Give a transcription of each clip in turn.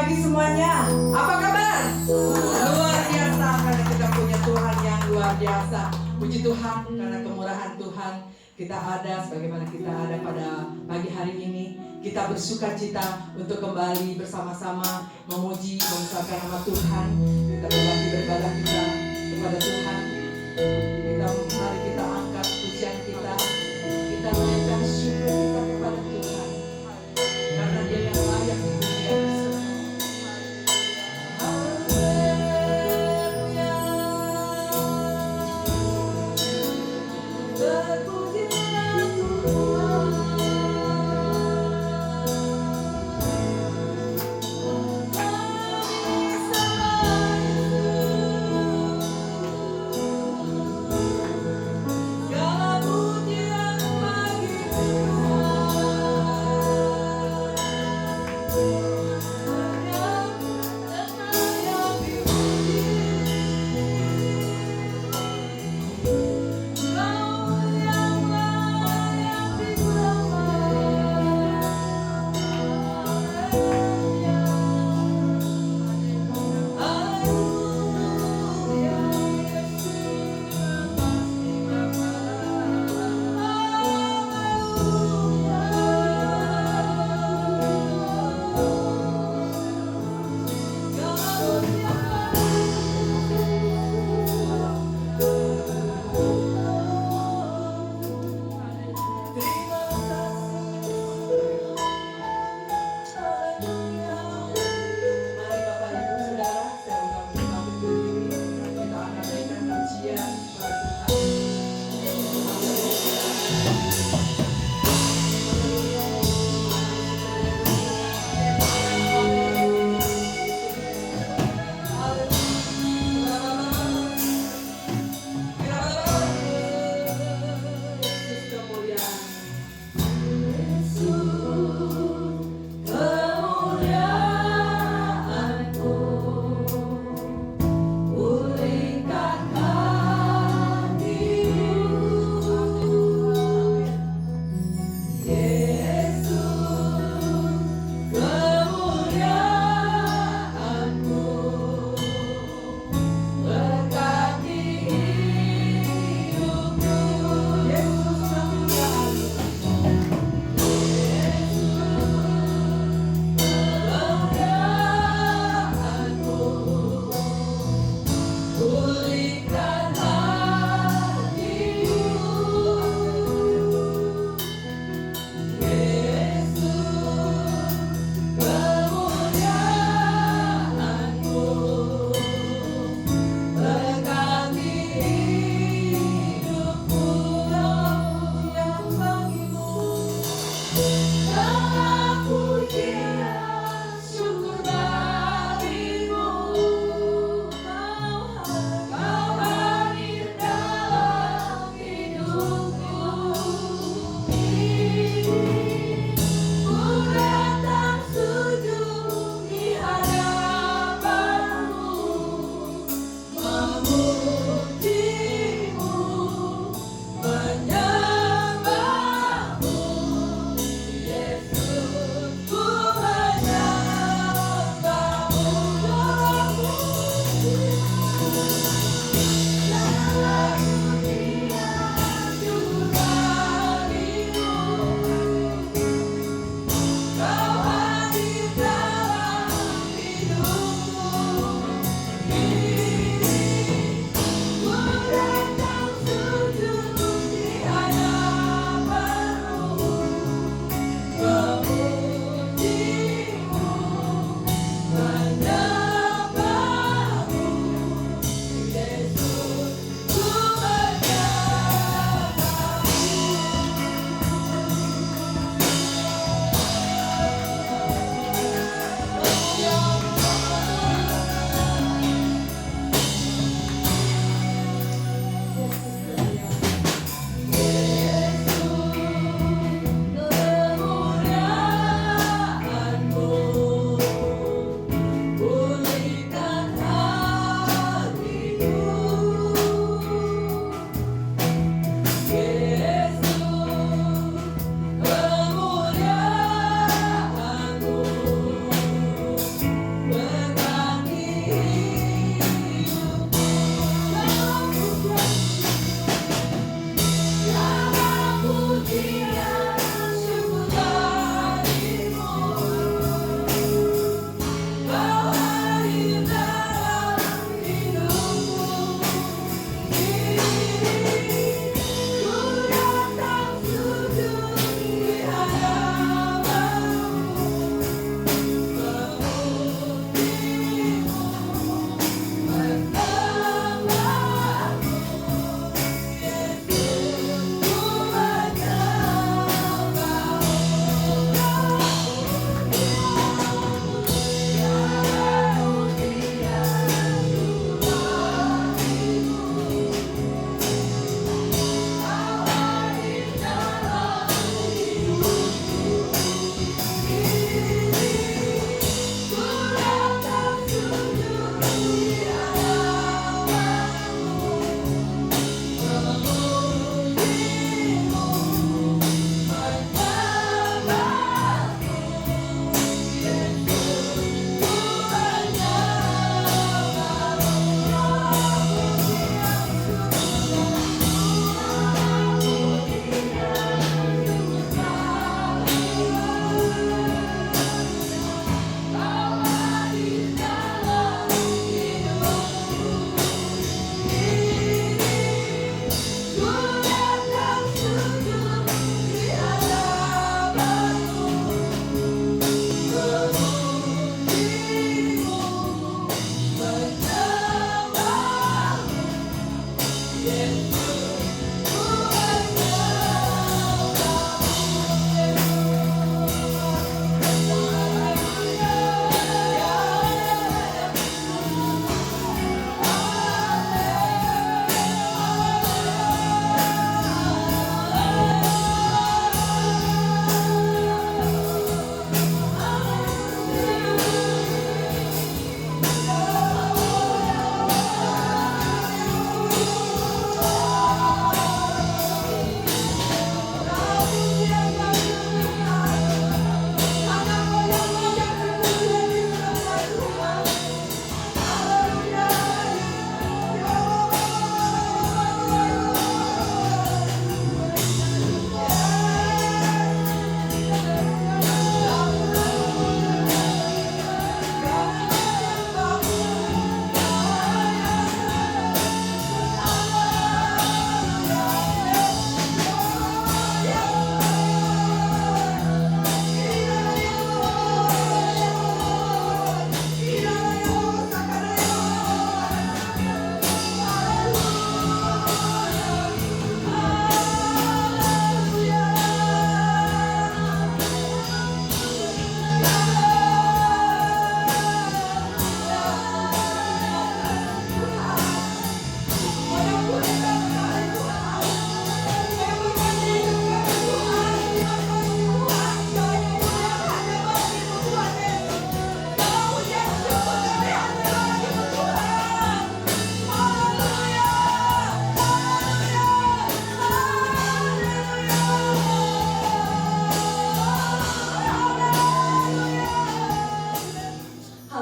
pagi semuanya. Apa kabar? Luar biasa karena kita punya Tuhan yang luar biasa. Puji Tuhan karena kemurahan Tuhan kita ada sebagaimana kita ada pada pagi hari ini. Kita bersuka cita untuk kembali bersama-sama memuji, membesarkan nama Tuhan. Kita berbakti beribadah kita kepada Tuhan. Mari kita angkat pujian kita. Kita naikkan syukur kita kepada Tuhan. Karena Dia yang layak dipuji. Segala pujian bagi Tuhan.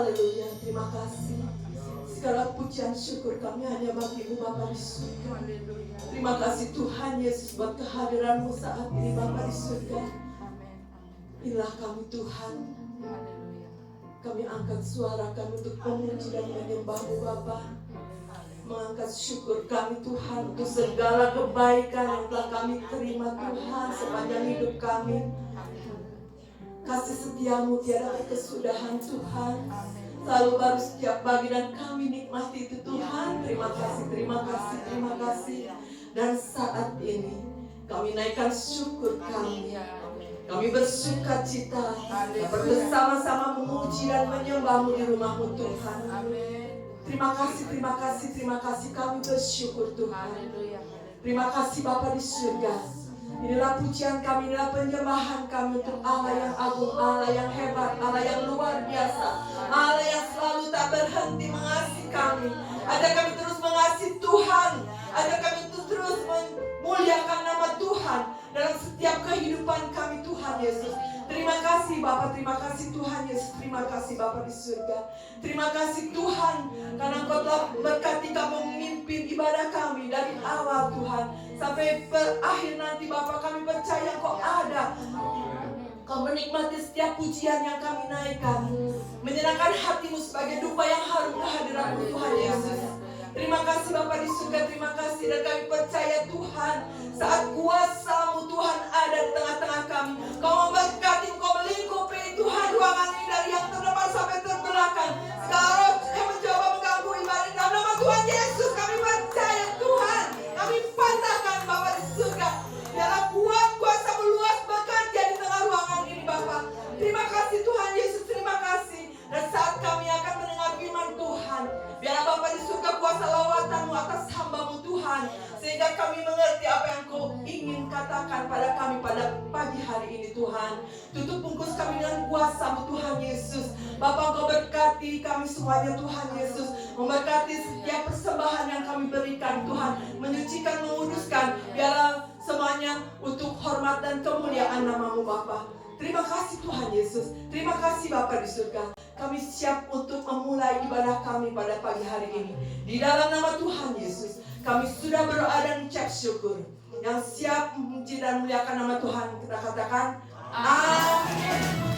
Haleluya, terima kasih. Segala pujian syukur kami hanya bagi-Mu Bapa di surga. Terima kasih Tuhan Yesus buat kehadiran-Mu saat ini Bapa di surga. Inilah kami Tuhan. Kami angkat suara kami untuk memuji dan menyembah-Mu Bapa. Mengangkat syukur kami Tuhan untuk segala kebaikan yang telah kami terima Tuhan sepanjang hidup kami. Kasih setia-Mu tiada berkesudahan Tuhan. Selalu baru setiap pagi dan kami nikmati itu Tuhan. Terima kasih, terima kasih, terima kasih. Dan saat ini kami naikkan syukur kami. Kami bersuka cita dapat bersama-sama memuji dan menyembah-Mu di rumah-Mu Tuhan. Terima kasih, terima kasih, terima kasih. Kami bersyukur Tuhan. Terima kasih Bapa di surga. Inilah pujian kami, inilah penyembahan kami untuk Allah yang agung, Allah yang hebat, Allah yang luar biasa, Allah yang selalu tak berhenti mengasihi kami. Ajak kami terus mengasihi Tuhan, ajak kami terus memuliakan nama Tuhan dalam setiap kehidupan kami Tuhan Yesus. Terima kasih Bapa, terima kasih Tuhan Yesus, terima kasih Bapa di surga. Terima kasih Tuhan karena Engkau telah berkati kami memimpin ibadah kami dari awal Tuhan sampai akhir nanti Bapa. Kami percaya Engkau ada. Kau menikmati setiap pujian yang kami naikkan, menyenangkan hati-Mu sebagai dupa yang harum kehadiran-Mu Tuhan Yesus. Terima kasih Bapa di surga, terima kasih. Dan kami percaya Tuhan saat kuasa-Mu Tuhan ada di tengah-tengah kami. Kau memberkati, Kau melingkupi Tuhan ruangan ini dari yang terdepan sampai terbelakang. Segala roh yang mencoba mengganggu ibadah dalam nama Tuhan Yesus kami percaya Tuhan. Kami patahkan Bapa di surga. Biarlah kuat kuasa-Mu luas bekerja di tengah ruangan ini Bapa. Terima kasih Tuhan Yesus, terima kasih. Dan saat kami akan mendengar firman Tuhan, biarlah Bapa di surga kuasa lawatan-Mu atas hamba-Mu Tuhan, sehingga kami mengerti apa yang Kau ingin katakan pada kami pada pagi hari ini Tuhan. Tutup bungkus kami dengan kuasa-Mu Tuhan Yesus. Bapa, Engkau berkati kami semuanya Tuhan Yesus. Memberkati setiap persembahan yang kami berikan Tuhan, menyucikan, menguduskan, biarlah semuanya untuk hormat dan kemuliaan nama-Mu Bapa. Terima kasih Tuhan Yesus. Terima kasih Bapa di surga. Kami siap untuk memulai ibadah kami pada pagi hari ini. Di dalam nama Tuhan Yesus, kami sudah berdoa dan ucap syukur. Yang siap memuji dan memuliakan nama Tuhan, kita katakan amin.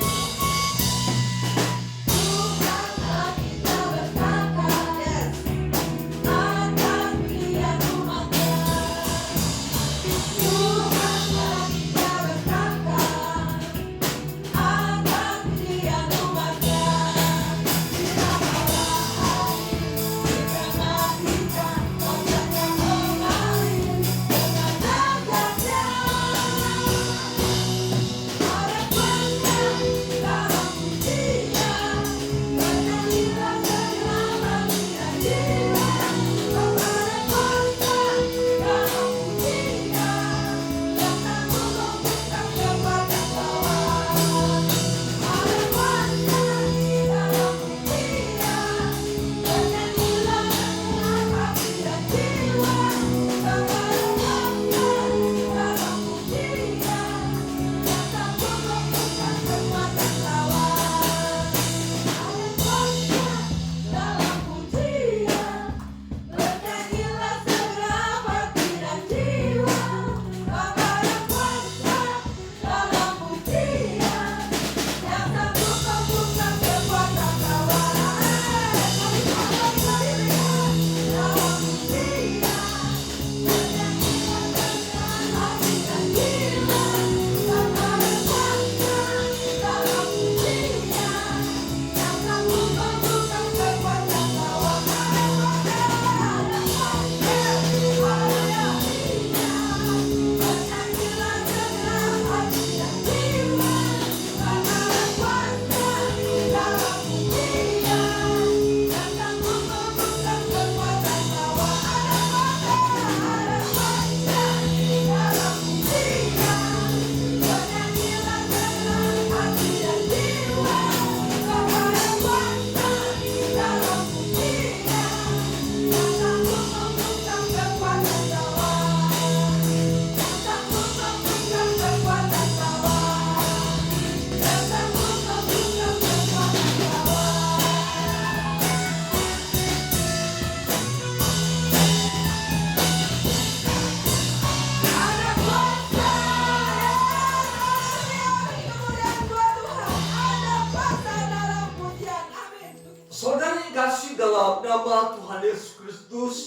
dalam nama Tuhan Yesus Kristus,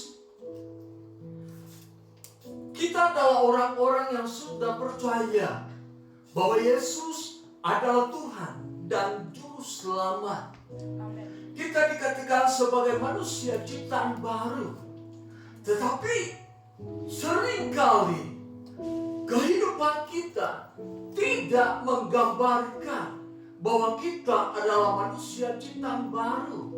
kita adalah orang-orang yang sudah percaya bahwa Yesus adalah Tuhan dan Juru Selamat. Kita dikatakan sebagai manusia ciptaan baru. Tetapi seringkali kehidupan kita tidak menggambarkan bahwa kita adalah manusia ciptaan baru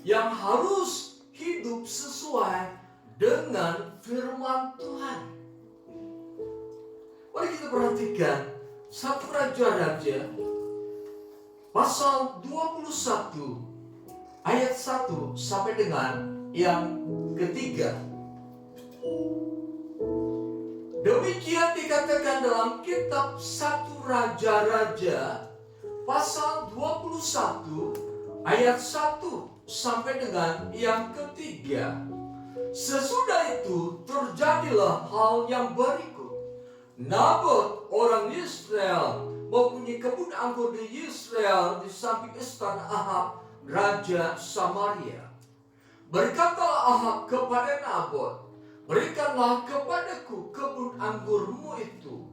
yang harus hidup sesuai dengan firman Tuhan. Mari kita perhatikan 1 Raja-Raja pasal 21 ayat 1 sampai dengan yang ketiga. Demikian dikatakan dalam kitab 1 Raja-Raja pasal 21 ayat 1 sampai dengan yang ketiga. Sesudah itu terjadilah hal yang berikut. Nabot orang Israel mempunyai kebun anggur di Israel di samping istana Ahab raja Samaria. Berkatalah Ahab kepada Nabot, berikanlah kepadaku kebun anggurmu itu,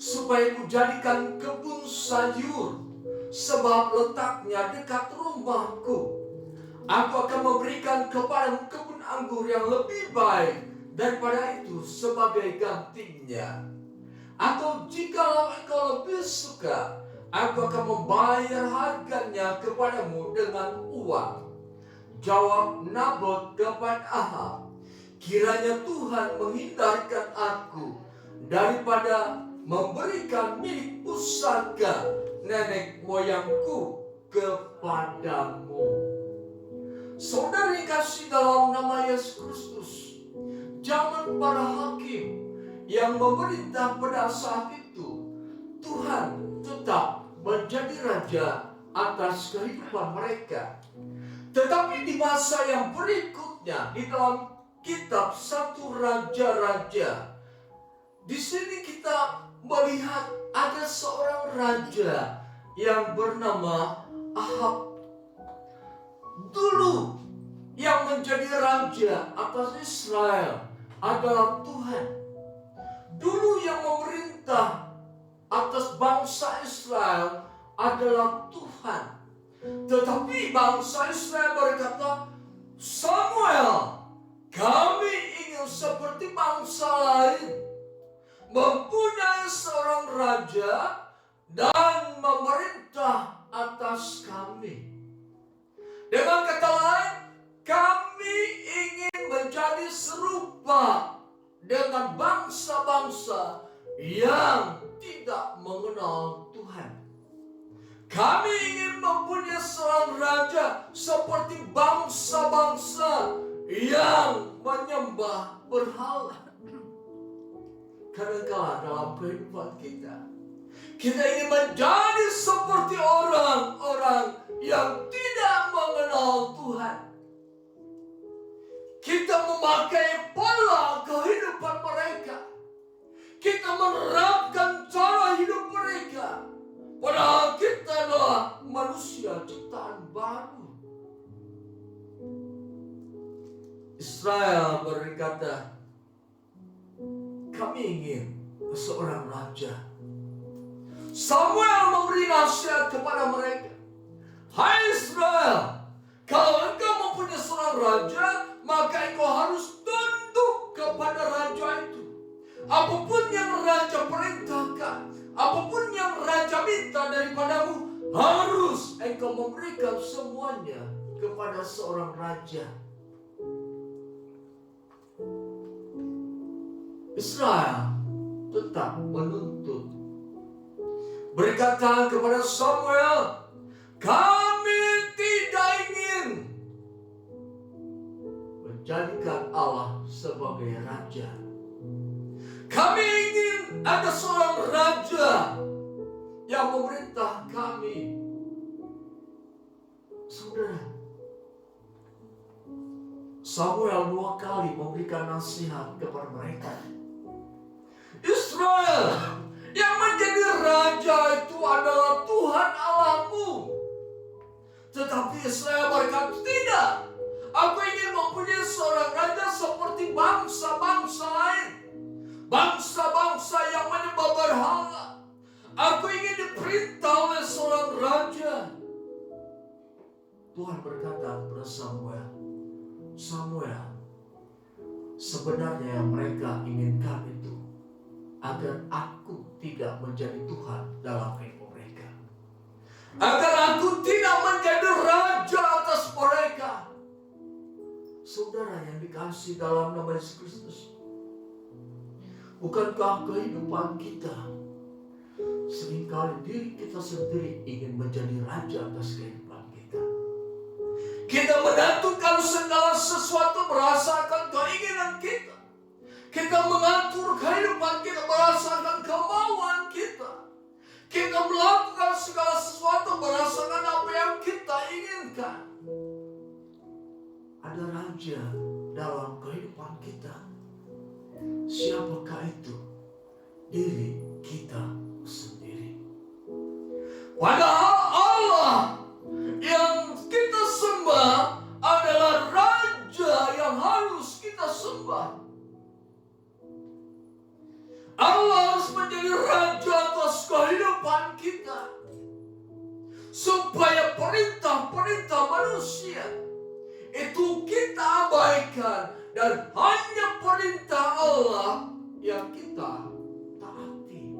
supaya kujadikan kebun sayur, sebab letaknya dekat rumahku. Aku akan memberikan kepadamu kebun anggur yang lebih baik daripada itu sebagai gantinya. Atau jikalau engkau lebih suka, aku akan membayar harganya kepadamu dengan uang. Jawab Nabot kepada Ahab, kiranya Tuhan menghindarkan aku daripada memberikan milik pusaka nenek moyangku kepadamu. Saudara yang kasih dalam nama Yesus Kristus, zaman para hakim yang memerintah pada saat itu, Tuhan tetap menjadi raja atas kehidupan mereka. Tetapi di masa yang berikutnya, di dalam kitab 1 Raja-Raja, di sini kita melihat ada seorang raja yang bernama Ahab. Dulu yang menjadi raja atas Israel adalah Tuhan. Dulu yang memerintah atas bangsa Israel adalah Tuhan. Tetapi bangsa Israel berkata, Samuel, kami ingin seperti bangsa lain, mempunyai seorang raja dan memerintah atas kami. Dengan kata lain, kami ingin menjadi serupa dengan bangsa-bangsa yang tidak mengenal Tuhan. Kami ingin mempunyai seorang raja seperti bangsa-bangsa yang menyembah berhala. Kadang-kadang dalam kehidupan kita ingin menjadi seperti orang-orang yang tidak mengenal Tuhan. Kita memakai pola kehidupan mereka. Kita menerapkan cara hidup mereka. Padahal kita adalah manusia ciptaan baru. Israel berkata, kami ingin seorang raja. Samuel memberi nasihat kepada mereka. Hai Israel, kalau engkau mempunyai seorang raja, maka engkau harus tunduk kepada raja itu. Apapun yang raja perintahkan, apapun yang raja minta daripadamu, harus engkau memberikan semuanya kepada seorang raja. Israel tetap menuntut, berkata kepada Samuel, kami tidak ingin menjadikan Allah sebagai raja. Kami ingin ada seorang raja yang memerintah kami. Saudara, Samuel 2 kali memberikan nasihat kepada mereka. Israel, yang menjadi raja itu adalah Tuhan Allahmu. Tetapi Israel berkata, tidak. Aku ingin mempunyai seorang raja seperti bangsa-bangsa lain. Bangsa-bangsa yang menyembah berhala. Aku ingin diperintah oleh seorang raja. Tuhan berkata kepada Samuel, Samuel, sebenarnya yang mereka inginkan itu agar aku tidak menjadi Tuhan dalam hidup mereka. Agar aku tidak menjadi raja atas mereka. Saudara yang dikasihi dalam nama Yesus Kristus, bukankah kehidupan kita seringkali diri kita sendiri ingin menjadi raja atas kehidupan kita? Kita menentukan segala sesuatu berdasarkan keinginan kita. Kita mengatur kehidupan kita berdasarkan kemauan kita. Kita melakukan segala sesuatu berdasarkan apa yang kita inginkan. Ada raja dalam kehidupan kita. Siapakah itu? Diri kita sendiri. Padahal Allah yang kita sembah adalah raja yang harus kita sembah. Allah harus menjadi raja atas kehidupan kita, supaya perintah-perintah manusia itu kita abaikan dan hanya perintah Allah yang kita taati.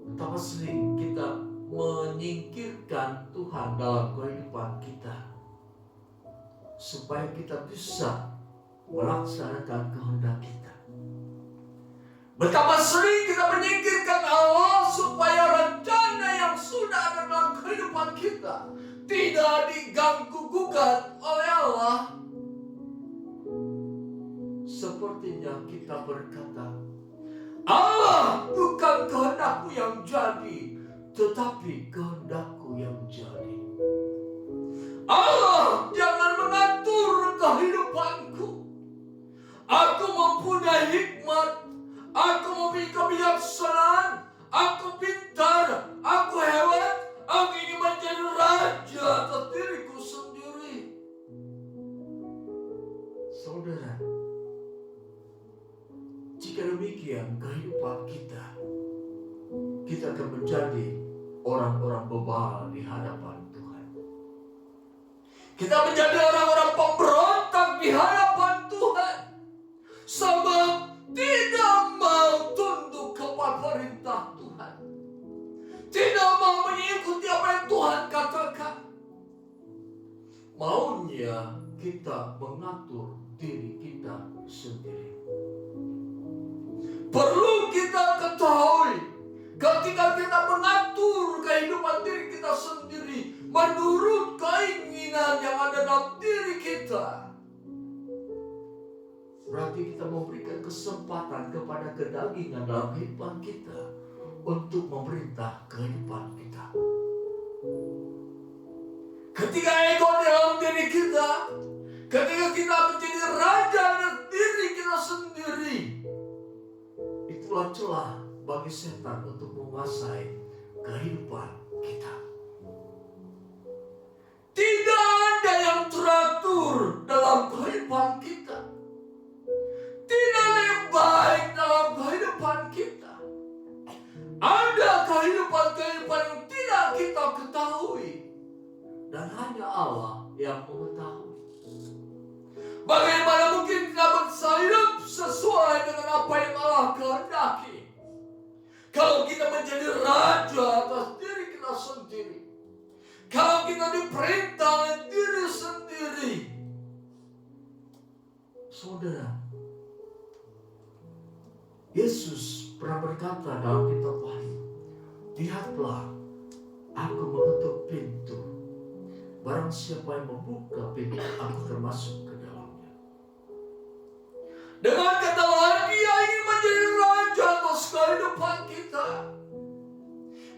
Betapa sering kita menyingkirkan Tuhan dalam kehidupan kita supaya kita bisa melaksanakan kehendak kita. Betapa sering kita menyingkirkan Allah supaya rencana yang sudah ada dalam kehidupan kita tidak diganggu gugat oleh Allah. Sepertinya kita berkata, Allah bukan kehendakku yang jadi, tetapi kehendakku yang jadi. Allah jangan mengatur kehidupanku. Aku mempunyai hikmat, aku memiliki kebijaksanaan, aku pintar, aku hebat, aku ingin menjadi raja atas diriku sendiri. Saudara, jika demikian kehidupan kita akan menjadi orang-orang bebal di hadapan Tuhan. Kita menjadi orang-orang pemberontak di hadapan Tuhan, sebab tidak mau tunduk kepada perintah Tuhan, tidak mau mengikuti apa yang Tuhan katakan. Maunya kita mengatur diri kita sendiri. Perlu kita ketahui, ketika kita mengatur kehidupan diri kita sendiri menurut keinginan yang ada dalam diri kita, berarti kita memberikan kesempatan kepada kedagingan dalam kehidupan kita untuk memerintah kehidupan kita. Ketika ego dalam diri kita, ketika kita menjadi raja dalam diri kita sendiri, itulah celah bagi setan untuk menguasai kehidupan kita. Tidak ada yang teratur dalam kehidupan kita. Tidak ada yang baik dalam kehidupan kita. Ada kehidupan-kehidupan yang tidak kita ketahui, dan hanya Allah yang mengetahui. Bagaimana mungkin kita bisa hidup sesuai dengan apa yang Allah kehendaki kalau kita menjadi raja atas diri kita sendiri, kalau kita diperintah oleh diri sendiri? Saudara, Yesus pernah berkata dalam kitab Wahyu, lihatlah, aku mengetuk pintu. Barang siapa yang membuka pintu, aku termasuk ke dalamnya. Dengan kata lain, Dia ingin menjadi raja atas kehidupan kita.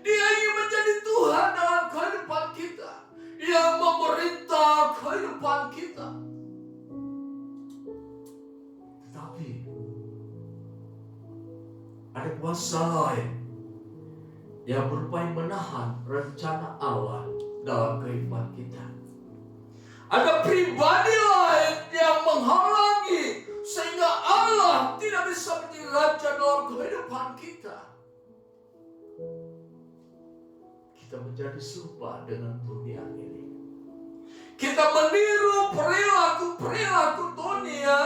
Dia ingin menjadi Tuhan dalam kehidupan kita, yang memerintah kehidupan kita. Tetapi ada kuasa lain yang berupaya menahan rencana Allah dalam kehidupan kita. Ada pribadi lain yang menghalangi sehingga Allah tidak bisa menjadi raja dalam kehidupan kita. Kita menjadi serupa dengan dunia ini. Kita meniru perilaku dunia.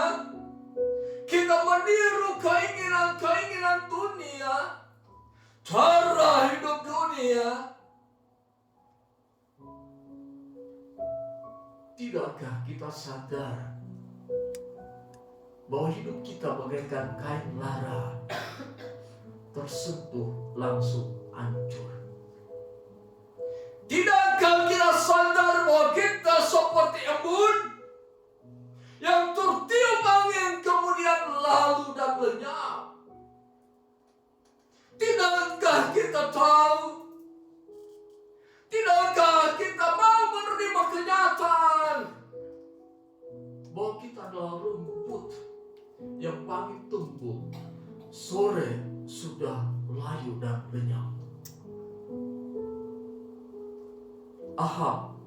Kita meniru keinginan dunia. Cara hidup dunia. Tidakkah kita sadar bahwa hidup kita bagaikan kain lara, tersentuh langsung hancur? Tidakkah kita sadar bahwa kita seperti embun yang tertiup angin kemudian lalu dan lenyap? Tidakkah kita tahu? Tidakkah kita mau menerima kenyataan bahwa kita adalah rumput yang pagi tumbuh, sore sudah layu dan lenyap? Ahab,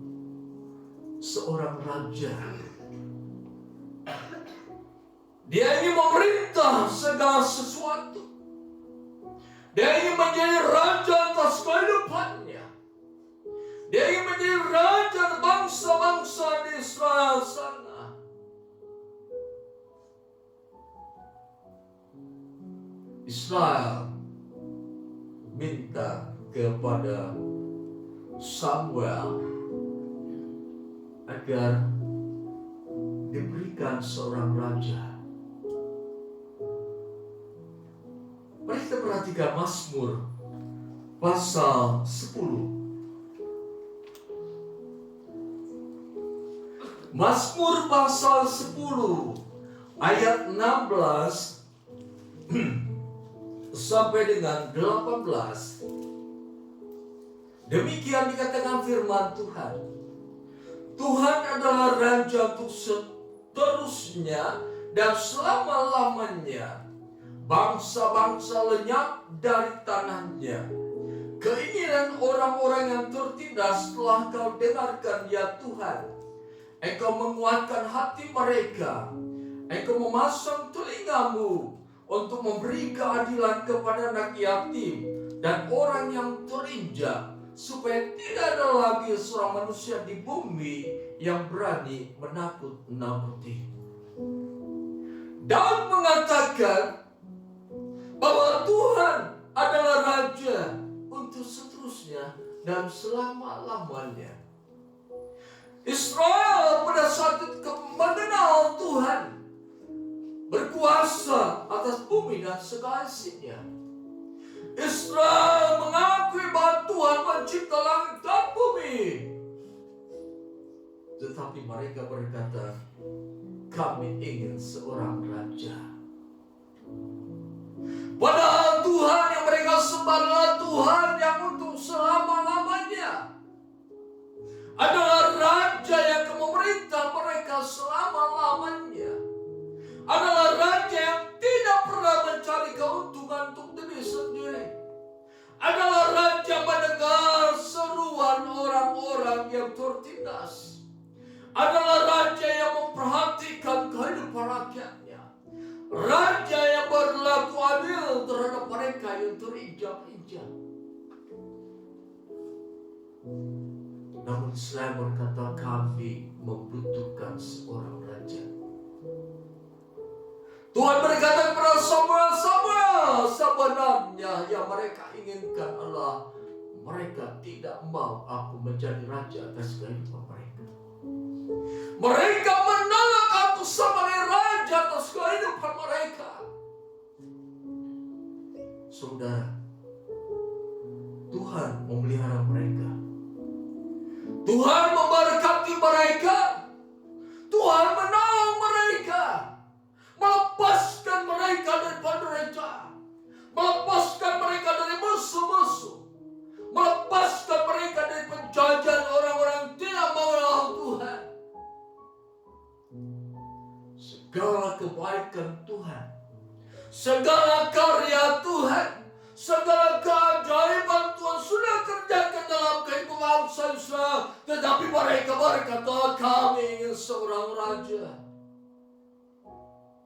seorang raja, dia ingin memerintah segala sesuatu. Dia ingin menjadi raja atas kehidupannya. Dia ingin menjadi raja bangsa-bangsa di Israel sana. Israel minta kepada Samuel agar diberikan seorang raja. Mari kita perhatikan Mazmur pasal 10. Mazmur pasal 10 ayat 16 sampai dengan 18. Demikian dikatakan firman Tuhan. Tuhan adalah raja untuk seterusnya dan selama-lamanya. Bangsa-bangsa lenyap dari tanahnya. Keinginan orang-orang yang tertindas telah kau dengarkan ya Tuhan. Engkau menguatkan hati mereka. Engkau memasang telingamu untuk memberi keadilan kepada anak yatim dan orang yang terinjak, supaya tidak ada lagi seorang manusia di bumi yang berani menakut-nakuti. Dan mengatakan bahwa Tuhan adalah raja untuk seterusnya dan selama-lamanya. Israel pada saat itu mengenal Tuhan berkuasa atas bumi dan segala isinya. Israel mengakui bahwa Tuhan mencipta langit dan bumi. Tetapi mereka berkata, kami ingin seorang raja. Padahal Tuhan yang mereka sembah adalah Tuhan yang untuk selama-lamanya. Adalah raja yang memerintah mereka selama-lamanya. Adalah raja yang tidak pernah mencari keuntungan untuk diri sendiri. Adalah raja mendengar seruan orang-orang yang tertindas. Adalah raja yang memperhatikan kehidupan rakyatnya. Raja yang berlaku adil terhadap mereka yang terinjak-injak. Namun Israel berkata, kami membutuhkan seorang raja. Tuhan berkata kepada Samuel, sebenarnya yang mereka inginkan adalah mereka tidak mau aku menjadi raja atas kehidupan mereka. Mereka menolak aku sebagai raja atas kehidupan mereka. Saudara, Tuhan memelihara mereka. Tuhan memberkati mereka. Tuhan menolong mereka. Melepaskan mereka dari penderitaan. Melepaskan mereka dari musuh-musuh. Melepaskan mereka dari penjajahan orang-orang yang tidak mengenal Tuhan. Segala kebaikan Tuhan, segala karya Tuhan, segala keajaiban Tuhan sudah kerjakan dalam kehidupan bangsa Israel. Tetapi mereka berkata, kami seorang raja.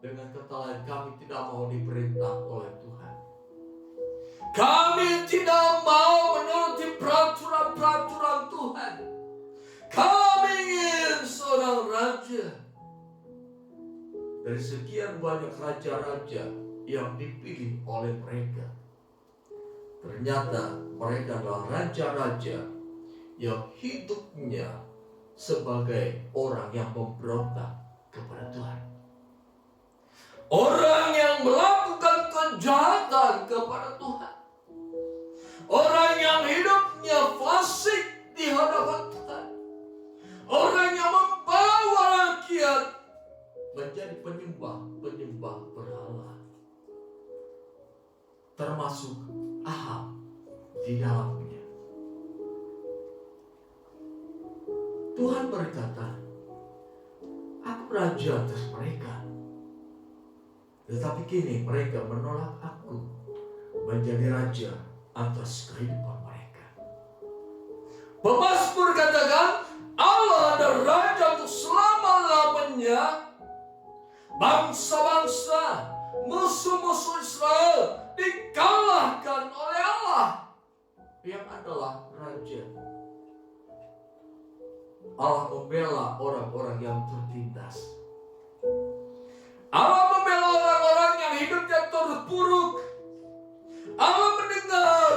Dengan kata lain, kami tidak mau diperintah oleh Tuhan. Kami tidak mau menuruti peraturan-peraturan Tuhan. Kami ingin seorang raja. Dari sekian banyak raja-raja yang dipilih oleh mereka, ternyata mereka adalah raja-raja yang hidupnya sebagai orang yang memberontak kepada Tuhan. Orang yang melakukan kejahatan kepada Tuhan. Orang yang hidupnya fasik di hadapan Tuhan. Orang yang membawa rakyat menjadi penyembah berhala. Termasuk Ahab di dalamnya. Tuhan berkata, aku raja atas mereka. Tetapi kini mereka menolak aku menjadi raja atas kehidupan mereka. Pemazmur katakan, Allah adalah raja untuk selama-lamanya. Bangsa-bangsa, musuh-musuh Israel dikalahkan oleh Allah yang adalah raja. Allah membela orang-orang yang tertindas. Allah membela orang-orang yang hidupnya terpuruk. Allah mendengar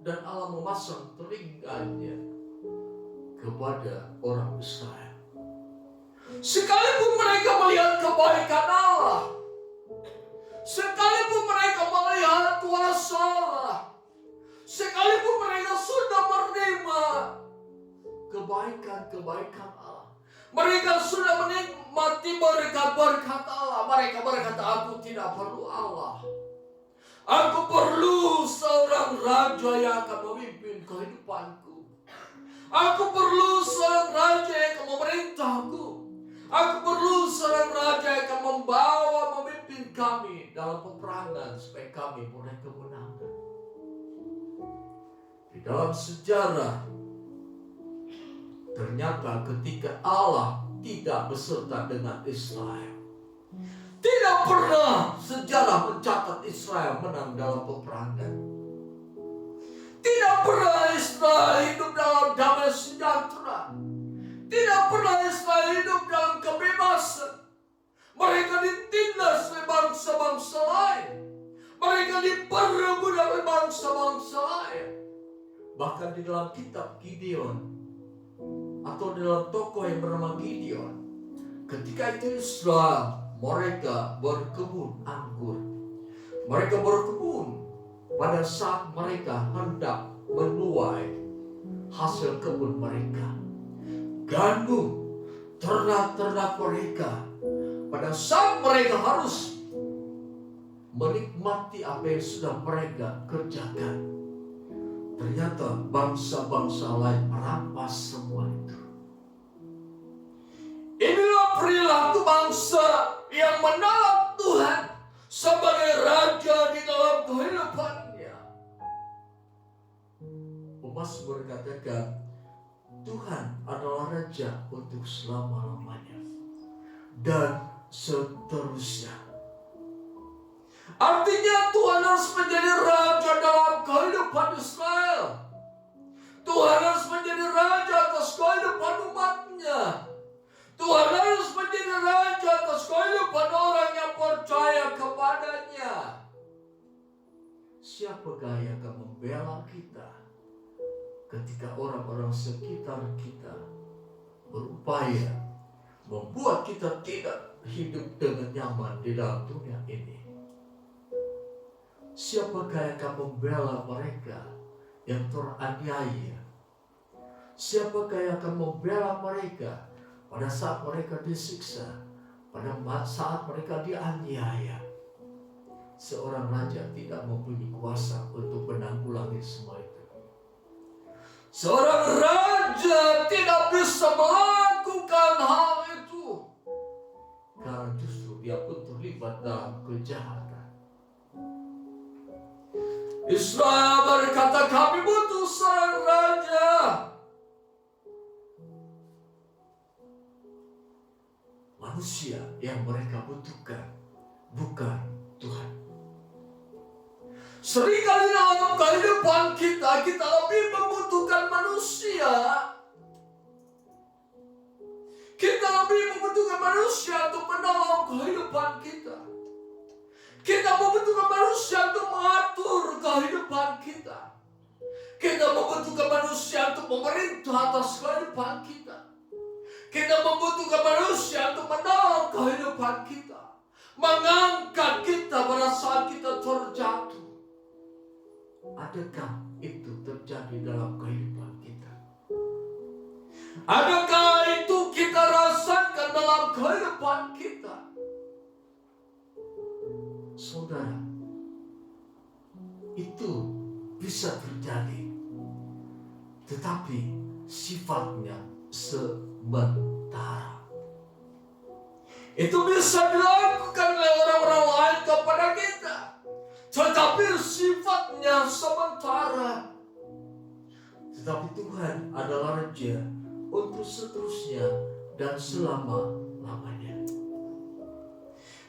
dan Allah memasang telinganya kepada orang Israel. Sekalipun mereka melihat kebaikan Allah, sekalipun mereka melihat kuasa Allah, sekalipun mereka sudah menerima kebaikan Allah, mereka sudah menikmati berkat-berkat Allah, mereka berkata, aku tidak perlu Allah. Aku perlu seorang raja yang akan memimpin kehidupanku. Aku perlu seorang raja yang akan memerintahku. Aku perlu seorang raja yang akan memimpin kami dalam peperangan supaya kami meraih kemenangan. Di dalam sejarah, ternyata ketika Allah tidak beserta dengan Israel, tidak pernah sejarah mencatat Israel menang dalam peperangan. Tidak pernah Israel hidup dalam damai sejahtera. Tidak pernah Israel hidup dalam kebebasan. Mereka ditindas oleh bangsa-bangsa lain. Mereka diperbudak oleh bangsa-bangsa lain. Bahkan di dalam kitab Gideon, atau dalam tokoh yang bernama Gideon, ketika itu Israel, mereka berkebun anggur. Mereka berkebun pada saat mereka hendak menuai hasil kebun mereka. Gandum, ternak-ternak mereka, pada saat mereka harus menikmati apa yang sudah mereka kerjakan, ternyata bangsa-bangsa lain merampas semua itu. Inilah perilaku bangsa yang menolak Tuhan sebagai raja di dalam kehidupannya. Pemazmur katakan, Tuhan adalah raja untuk selama-lamanya dan seterusnya. Artinya Tuhan harus menjadi raja dalam kehidupan Israel. Tuhan harus menjadi raja atas kehidupan umatnya. Tuhan harus menjadi raja atas kehidupan orang yang percaya kepadanya. Siapakah yang akan membela kita ketika orang-orang sekitar kita berupaya membuat kita tidak hidup dengan nyaman di dalam dunia ini? Siapakah yang akan membela mereka yang teraniaya? Siapakah yang akan membela mereka pada saat mereka disiksa, pada saat mereka dianiaya? Seorang raja tidak mempunyai kuasa untuk menanggulangi semua itu. Seorang raja tidak bisa melakukan hal itu karena justru dia pun terlibat dalam kejahatan. Israel berkata, kami butuh seorang raja. manusia yang mereka butuhkan, bukan Tuhan. Seringkali dalam kehidupan kita lebih membutuhkan manusia. Kita lebih membutuhkan manusia untuk menolong kehidupan kita. Kita membutuhkan manusia untuk mengatur kehidupan kita. Kita membutuhkan manusia untuk memerintah atas kehidupan kita. Kita membutuhkan manusia untuk menolong kehidupan kita. Mengangkat kita pada saat kita terjatuh. Adakah itu terjadi dalam kehidupan kita? Adakah itu kita rasakan dalam kehidupan kita? Saudara, itu bisa terjadi, tetapi sifatnya sementara. Itu bisa dilakukan oleh orang-orang lain kepada kita, tetapi sifatnya sementara. Tetapi Tuhan adalah Raja untuk seterusnya dan selama-lamanya.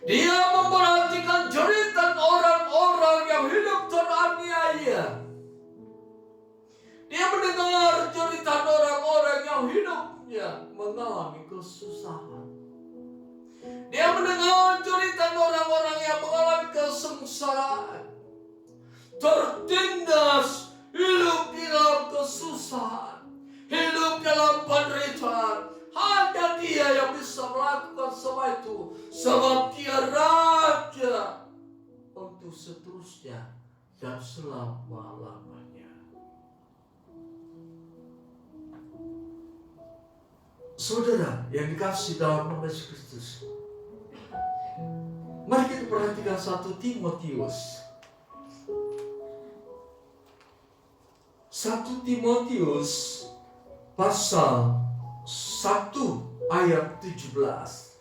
Dia memperhatikan jeritan orang-orang yang hidup teraniaya. Dia mendengar jeritan orang-orang yang hidupnya mengalami kesusahan. Dia mendengar jeritan orang-orang yang mengalami kesengsaraan, tertindas, hidup di dalam kesusahan, hidup dalam penderitaan. Hanya Dia yang bisa melakukan semua itu, sebab Dia Raja untuk seterusnya dan selama-lamanya. Saudara yang dikasihi dalam nama Yesus Kristus, mari kita perhatikan 1 Timotius. 1 Timotius pasal 1 ayat 17.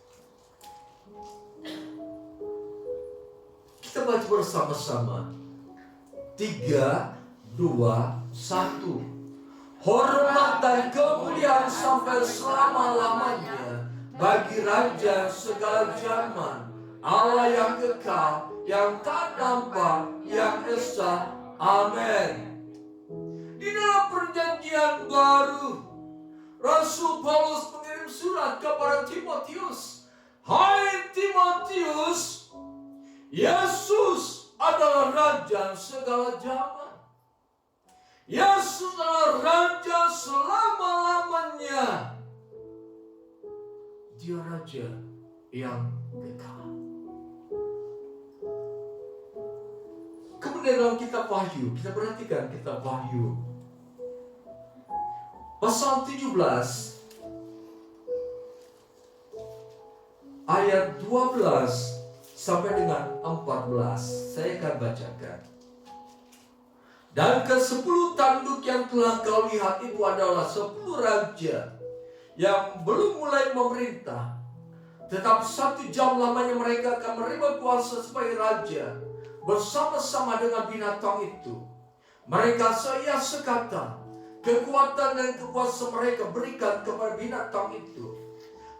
Kita baca bersama-sama. 3, 2, 1. Hormat dan kemuliaan sampai selama-lamanya bagi Raja segala zaman, Allah yang kekal, yang tak nampak, yang esa. Amin. Di dalam perjanjian baru, Rasul Paulus mengirim surat kepada Timotius. Hai Timotius, Yesus adalah Raja segala zaman. Yesus adalah Raja selama-lamanya. Dia Raja yang kekal. Kemudian dalam kitab Wahyu, kita perhatikan kitab Wahyu pasal 17 ayat 12 sampai dengan 14. Saya akan bacakan. Dan ke-10 tanduk yang telah kau lihat itu adalah 10 raja yang belum mulai memerintah, tetapi 1 jam lamanya mereka akan menerima kuasa sebagai raja bersama-sama dengan binatang itu. Mereka seia sekata, kekuatan dan kekuasaan mereka berikan kepada binatang itu.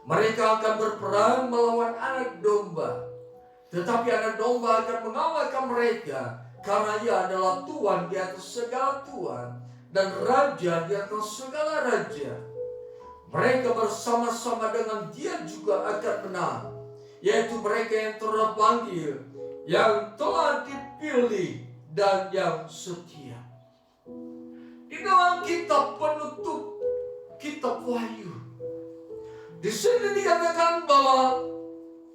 Mereka akan berperang melawan anak domba, tetapi anak domba akan mengalahkan mereka, karena Ia adalah Tuhan di atas segala Tuhan dan Raja di atas segala Raja. Mereka bersama-sama dengan Dia juga akan menang, yaitu mereka yang terpanggil, yang telah dipilih, dan yang setia. Di dalam kitab penutup, kitab Wahyu, di sini dikatakan bahwa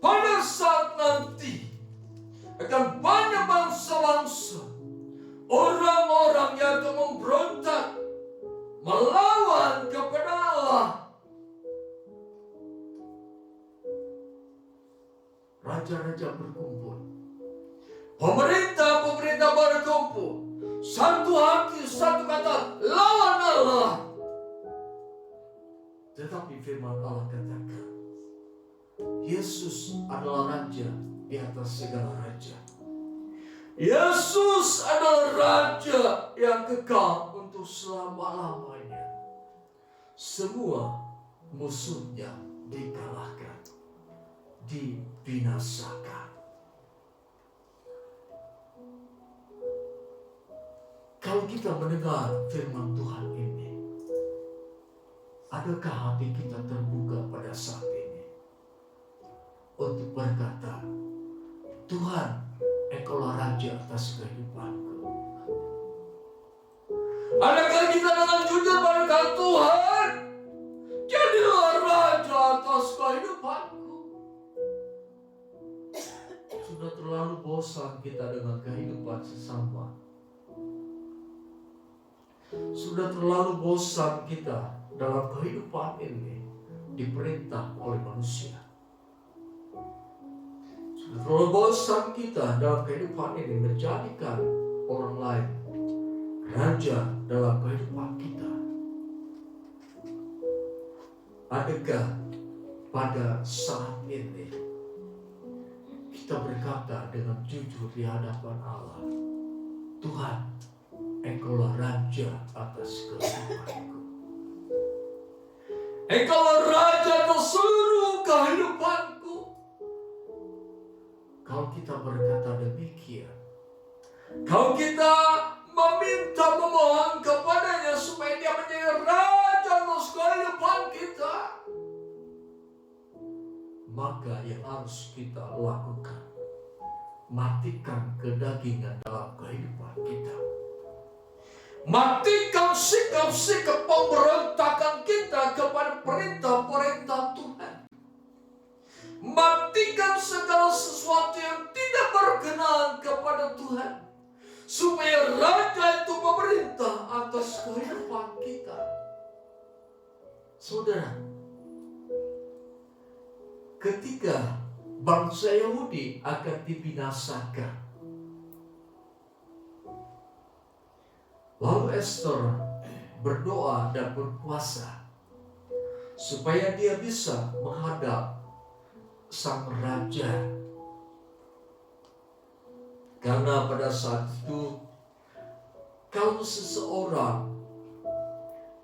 pada saat nanti akan banyak bangsa-bangsa, orang-orang yang akan memberontak melawan kepada Allah. Raja-raja berkumpul, pemerintah berkumpul, satu hati, satu kata, lawan Allah. Tetapi firman Allah katakan, Yesus adalah Raja di atas segala raja. Yesus adalah Raja yang kekal untuk selama-lamanya. Semua musuhnya dikalahkan. dibinasakan. Kalau kita mendengar firman Tuhan ini, adakah hati kita terbuka pada saat ini untuk berkata, Tuhan, Engkaulah Raja atas kehidupanku. Adakah kita dengan jujur berkata, Tuhan, jadilah Raja atas kehidupanku. Sudah terlalu bosan kita dengan kehidupan sesama. Sudah terlalu bosan kita dalam kehidupan ini diperintah oleh manusia. Sudah terlalu bosan kita dalam kehidupan ini menjadikan orang lain raja dalam kehidupan kita. Adakah pada saat ini kita berkata dengan jujur di hadapan Allah, Tuhan, Engkaulah Raja atas kehidupanku. Engkaulah Raja atas seluruh kehidupanku. Kalau kita berkata demikian, kalau kita meminta memohon kepadanya supaya dia menjadi Raja atas kehidupan kita, maka yang harus kita lakukan, matikan kedagingan dalam kehidupan kita. Matikan sikap-sikap pemberontakan kita kepada perintah-perintah Tuhan. Matikan segala sesuatu yang tidak berkenan kepada Tuhan, supaya Raja itu memerintah atas kehidupan kita. Saudara, ketika bangsa Yahudi akan dibinasakan, lalu Esther berdoa dan berpuasa supaya dia bisa menghadap sang raja. Karena pada saat itu, kalau seseorang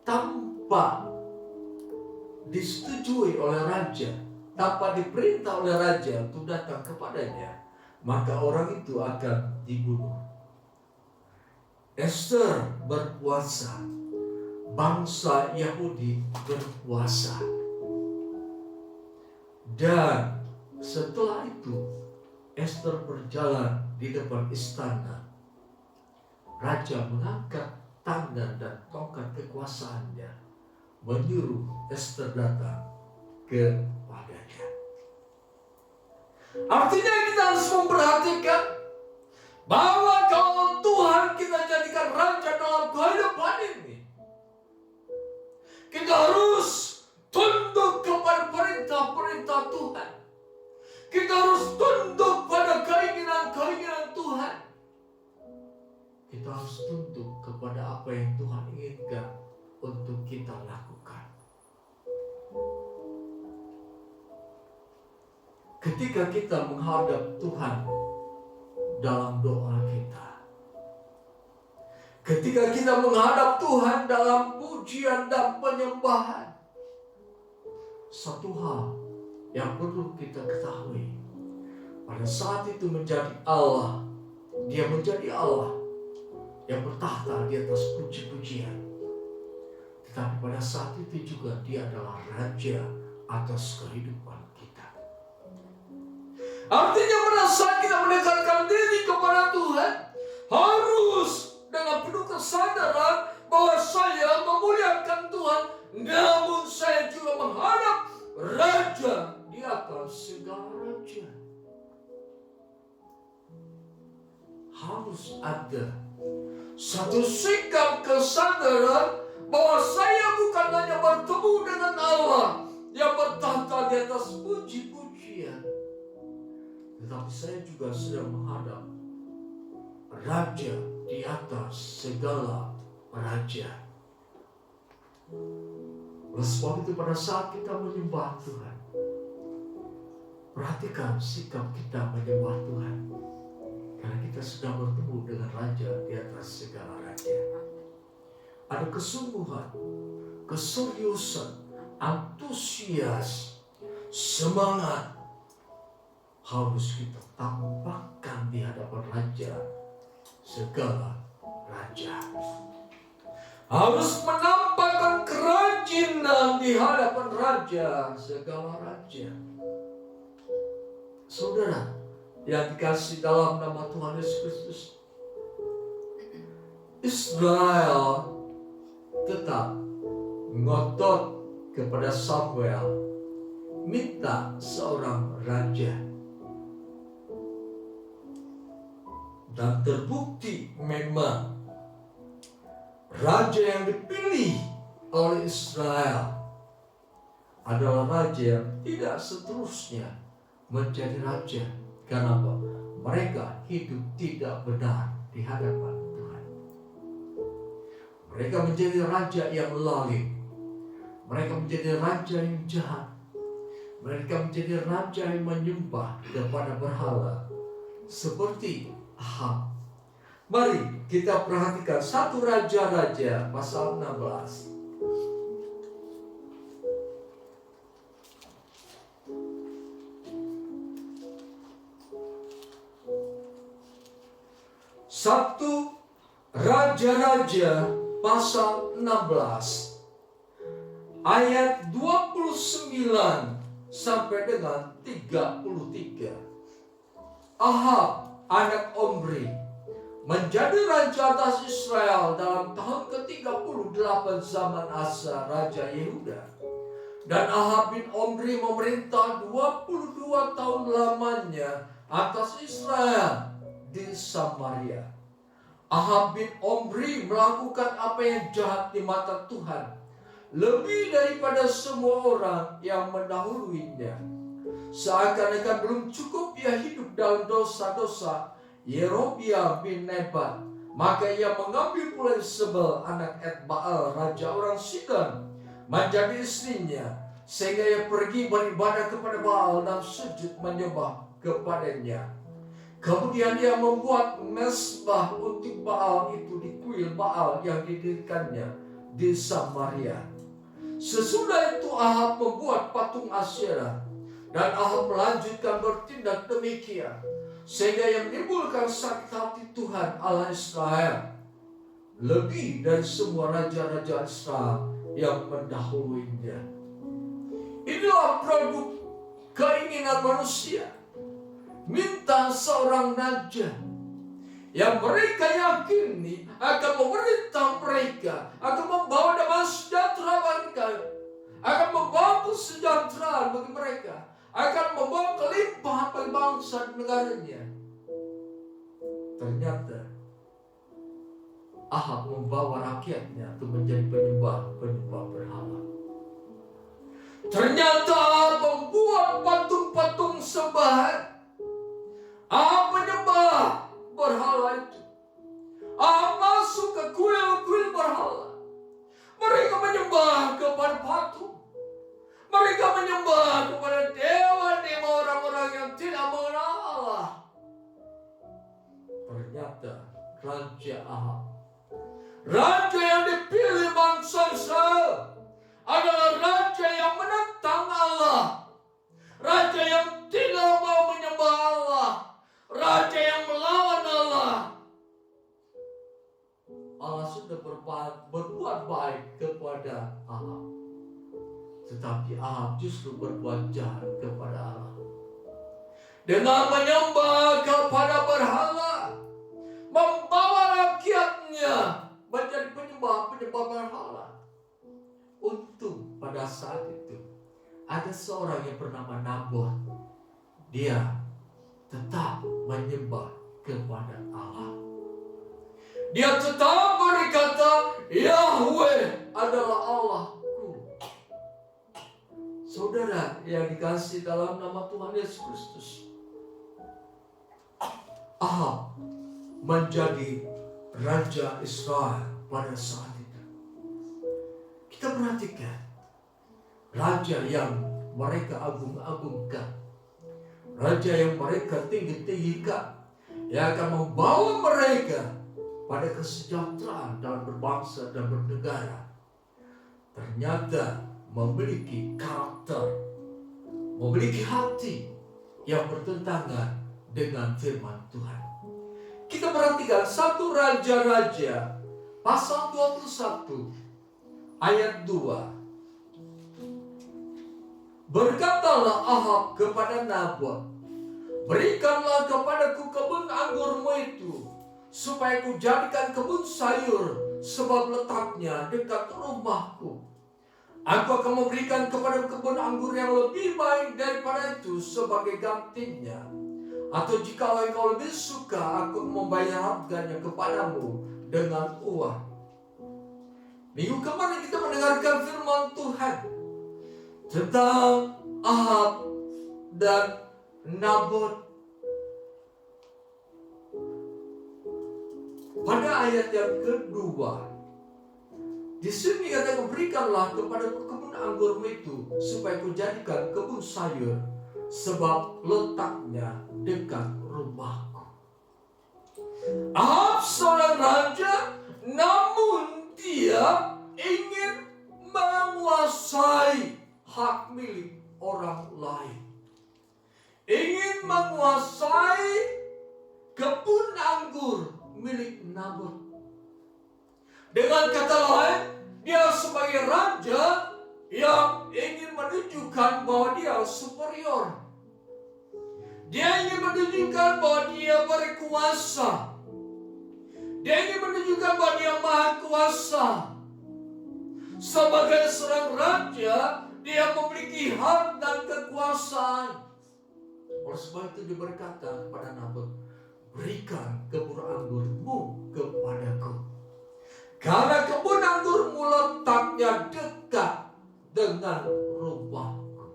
tanpa disetujui oleh raja, tanpa diperintah oleh raja untuk datang kepadanya, maka orang itu akan dibunuh. Esther berpuasa, bangsa Yahudi berpuasa, dan setelah itu Esther berjalan di depan istana. Raja mengangkat tangan dan tongkat kekuasaannya, menyuruh Esther datang kepadanya. Artinya kita harus memperhatikan bahwa kalau Tuhan kita jadikan raja dalam kehidupan ini, kita harus tunduk kepada perintah-perintah Tuhan. Kita harus tunduk pada keinginan-keinginan Tuhan. Kita harus tunduk kepada apa yang Tuhan inginkan untuk kita lakukan. Ketika kita menghadap Tuhan dalam doa kita, ketika kita menghadap Tuhan dalam pujian dan penyembahan, satu hal yang perlu kita ketahui, pada saat itu menjadi Allah, dia menjadi Allah yang bertahta di atas puji-pujian. Tetapi pada saat itu juga dia adalah Raja atas kehidupan kita. Artinya pada saat kita mendekatkan diri kepada Tuhan, harus dengan penuh kesadaran bahwa saya memuliakan Tuhan, namun saya juga menghadap Raja di atas segala raja. Harus ada satu sikap kesadaran bahwa saya bukan hanya bertemu dengan Allah yang bertahta di atas puji-pujian, tetapi saya juga sedang menghadap Raja di atas segala raja. Oleh sebab itu pada saat kita menyembah Tuhan, perhatikan sikap kita menyembah Tuhan, karena kita sedang bertemu dengan Raja di atas segala raja. Ada kesungguhan, keseriusan, antusias, semangat harus kita tampakkan di hadapan Raja segala raja. Harus menampakkan kerajinan di hadapan Raja segala raja. Saudara yang dikasih dalam nama Tuhan Yesus Kristus, Israel tetap ngotot kepada Samuel, minta seorang raja. Dan terbukti memang raja yang dipilih oleh Israel adalah raja yang tidak seterusnya menjadi raja. Karena apa? Mereka hidup tidak benar di hadapan Tuhan. Mereka menjadi raja yang lalim. Mereka menjadi raja yang jahat. Mereka menjadi raja yang menyembah kepada berhala seperti Ahab. Mari kita perhatikan 1 Raja-Raja pasal 16. 1 Raja-Raja pasal 16 ayat 29 sampai dengan 33. Ahab anak Omri menjadi raja atas Israel dalam tahun ke-38 zaman Asa raja Yehuda. Dan Ahab bin Omri memerintah 22 tahun lamanya atas Israel di Samaria. Ahab bin Omri melakukan apa yang jahat di mata Tuhan, lebih daripada semua orang yang mendahuluinya. Seakan-akan belum cukup ia hidup dalam dosa-dosa Yerobiam bin Nebat, maka ia mengambil pula Isabel anak Etbaal raja orang Sidon menjadi istrinya, sehingga ia pergi beribadah kepada Baal dan sujud menyembah kepadanya. Kemudian ia membuat mezbah untuk Baal itu di kuil Baal yang didirikannya di Samaria. Sesudah itu Ahab membuat patung Asyerah, dan Ahab melanjutkan bertindak demikian, sehingga yang menimbulkan sakit hati Tuhan Allah Israel lebih dari semua raja-raja Israel yang mendahuluinya. Inilah produk keinginan manusia, minta seorang raja yang mereka yakini akan memerintah mereka, akan membawa damai sejahtera bagi mereka, akan membawa kesejahteraan bagi mereka, akan membawa kelimpahan bagi bangsa dan negaranya. Ternyata Ahab membawa rakyatnya untuk menjadi penyembah berhala. Ternyata Ahab membuat patung-patung sembahan. Ahab menyembah berhala itu. Ahab masuk ke kuil-kuil berhala. Mereka menyembah kepada patung. Mereka menyembah kepada dewa-dewa orang-orang yang tidak mengenal Allah. Ternyata Raja Ahab, raja yang dipilih bangsa Israel, adalah raja yang menentang Allah, raja yang tidak mau menyembah Allah, raja yang melawan Allah. Allah sudah berbuat baik kepada Ahab, tetapi Ahab justru berbuat jahat kepada Allah dengan menyembah kepada berhala, membawa rakyatnya menjadi penyembah berhala. Untung pada saat itu ada seorang yang bernama Nabot. Dia tetap menyembah kepada Allah. Dia tetap berkata, Yahweh adalah Allahku. Saudara yang dikasih dalam nama Tuhan Yesus Kristus, Ahab menjadi raja Israel pada saat itu. Kita perhatikan raja yang mereka agung-agungkan, raja yang mereka tinggi-tinggikan, yang akan membawa mereka pada kesejahteraan dalam berbangsa dan bernegara, ternyata memiliki karakter, memiliki hati yang bertentangan dengan firman Tuhan. Kita perhatikan 1 Raja-Raja pasal 21 ayat 2. Berkatalah Ahab kepada Nabot, berikanlah kepadaku kebun anggurmu itu, supaya ku jadikan kebun sayur, sebab letaknya dekat rumahku. Aku akan memberikan kepada kebun anggur yang lebih baik daripada itu sebagai gantinya. Atau jika engkau lebih suka, aku membayar harganya kepadamu dengan uang. Minggu kemarin kita mendengarkan firman Tuhan tentang Ahab dan Nabot. Pada ayat yang kedua, di sini kata, berikanlah kepada kebun anggurmu itu, supaya ku jadikan kebun sayur, sebab letaknya dekat rumahku. Ahab seorang raja, namun dia ingin menguasai hak milik orang lain. Ingin menguasai kebun anggur milik Nabot. Dengan kata lain, dia sebagai raja yang ingin menunjukkan bahwa dia superior. Dia ingin menunjukkan bahwa dia berkuasa. Dia ingin menunjukkan bahwa dia maha kuasa. Sebagai seorang raja, dia memiliki hak dan kekuasaan. Oleh sebab itu dia berkata kepada Nabot, berikan kebun anggurmu kepadaku. Karena kebun anggurmu letaknya dekat dengan rumahku.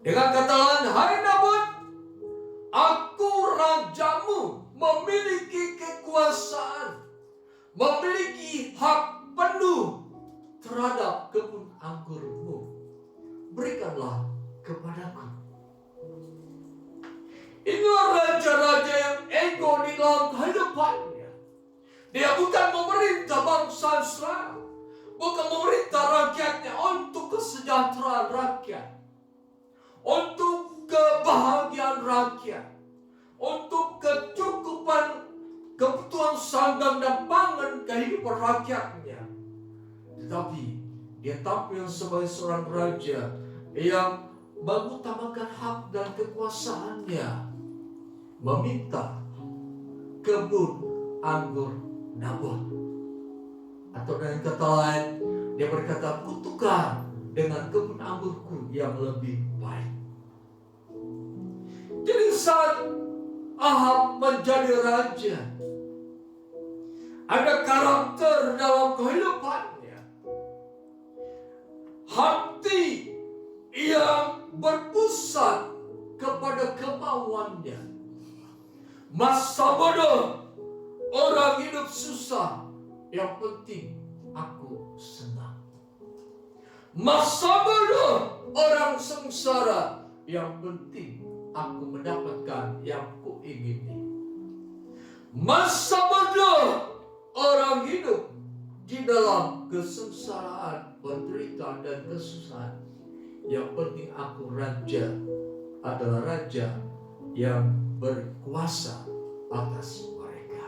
Dengan kata lain, hai Nabot, aku rajamu, memiliki kekuasaan, memiliki hak penuh terhadap kebun anggurmu. Berikanlah kepadaku. Inilah raja-raja yang ego di dalam kehidupannya. Dia bukan memerintah bangsa Israel, bukan memerintah rakyatnya untuk kesejahteraan rakyat, untuk kebahagiaan rakyat, untuk kecukupan kebutuhan sandang dan pangan kehidupan rakyatnya. Tetapi dia tampil sebagai seorang raja yang mengutamakan hak dan kekuasaannya, meminta kebun anggur Nabot. Atau dengan kata lain, dia berkata, kutukar dengan kebun anggurku yang lebih baik. Jadi saat Ahab menjadi raja, ada karakter dalam kehidupannya, hati yang berpusat kepada kemauannya. Masa bodoh, orang hidup susah, yang penting aku senang. Masa bodoh, orang sengsara, yang penting aku mendapatkan yang kuingini. Masa bodoh, orang hidup di dalam kesengsaraan, penderitaan dan kesusahan. Yang penting aku raja, adalah raja yang berkuasa atas mereka.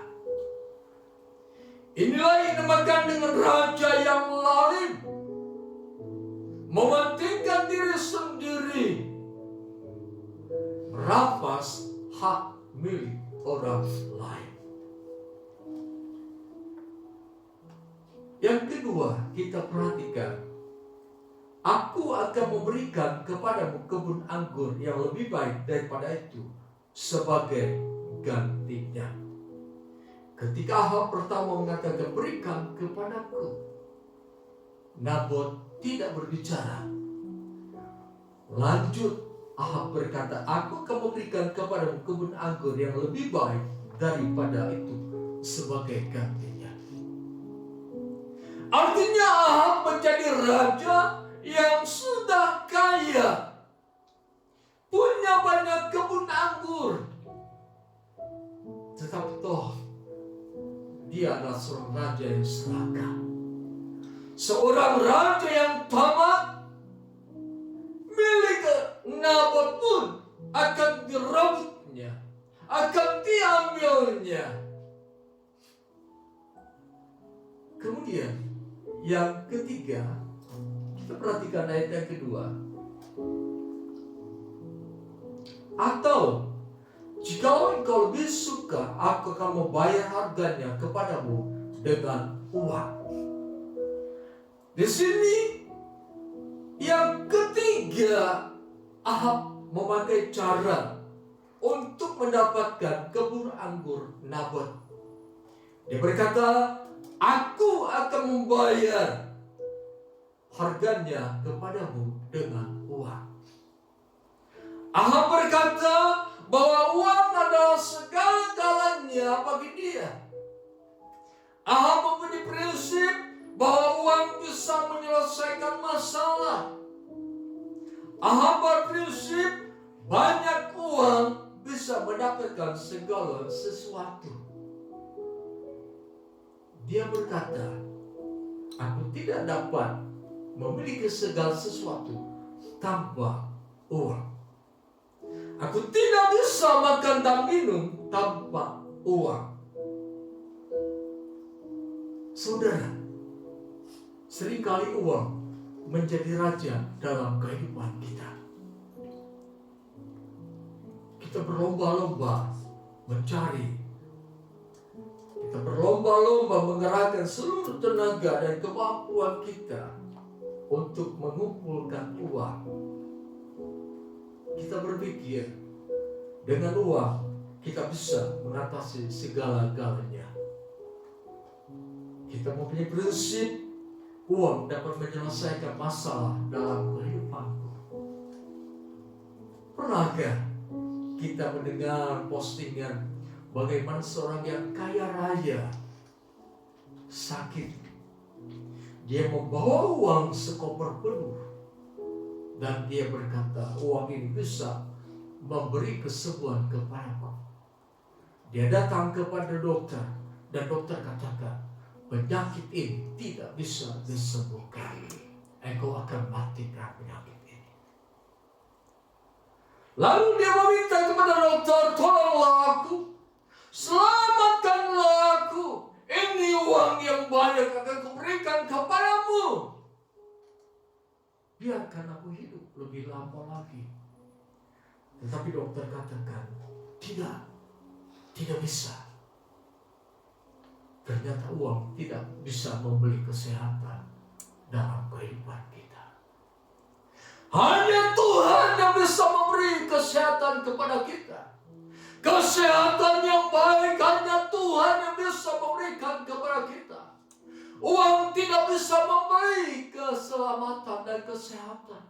Inilah yang dinamakan dengan raja yang lalim, mementingkan diri sendiri, merampas hak milik orang lain. Yang kedua, kita perhatikan, aku akan memberikan kepadamu kebun anggur yang lebih baik daripada itu sebagai gantinya. Ketika Ahab pertama mengatakan berikan kepadaku, Nabot tidak berbicara. Lanjut Ahab berkata, aku akan memberikan kepadamu kebun anggur yang lebih baik daripada itu sebagai gantinya. Artinya Ahab menjadi raja yang sudah kaya, punya banyak kebun anggur, tetapi toh dia adalah seorang raja yang serakah, seorang raja yang tamak. Milik Nabot pun merusaknya, akan diambilnya. Kemudian yang ketiga, kita perhatikan ayat yang kedua. Atau jika engkau lebih suka, aku akan membayar harganya kepadamu dengan uang. Di sini yang ketiga, Ahab memakai cara untuk mendapatkan kebun anggur Nabot. Dia berkata, aku akan membayar harganya kepadamu dengan uang. Ahab berkata bahwa uang adalah segala-galanya bagi dia. Ahab mempunyai prinsip bahwa uang bisa menyelesaikan masalah. Ahab berprinsip banyak uang bisa mendapatkan segala sesuatu. Dia berkata, aku tidak dapat memiliki segala sesuatu tanpa uang. Aku tidak bisa makan dan minum tanpa uang. Saudara, seringkali uang menjadi raja dalam kehidupan kita. Kita berlomba-lomba mencari. Kita berlomba-lomba mengerahkan seluruh tenaga dan kemampuan kita untuk mengumpulkan uang. Kita berpikir dengan uang kita bisa mengatasi segala-galanya. Kita mempunyai prinsip uang dapat menyelesaikan masalah dalam kehidupanku. Pernahkah kita mendengar postingan bagaimana seorang yang kaya raya sakit? Dia membawa uang sekoper penuh dan dia berkata, uang ini bisa memberi kesembuhan kepadaku. Dia datang kepada dokter dan dokter katakan, penyakit ini tidak bisa disembuhkan. Engkau akan mati karena penyakit ini. Lalu dia meminta kepada dokter, tolonglah aku, selamatkanlah aku. Ini uang yang banyak akan kuberikan kepadamu. Biarkan aku hidup lebih lama lagi. Tetapi dokter katakan, tidak bisa. Ternyata uang tidak bisa membeli kesehatan dalam kehidupan kita. Hanya Tuhan yang bisa memberi kesehatan kepada kita. Kesehatan yang baik hanya Tuhan yang bisa memberikan kepada kita. Uang tidak bisa memberi keselamatan dan kesehatan.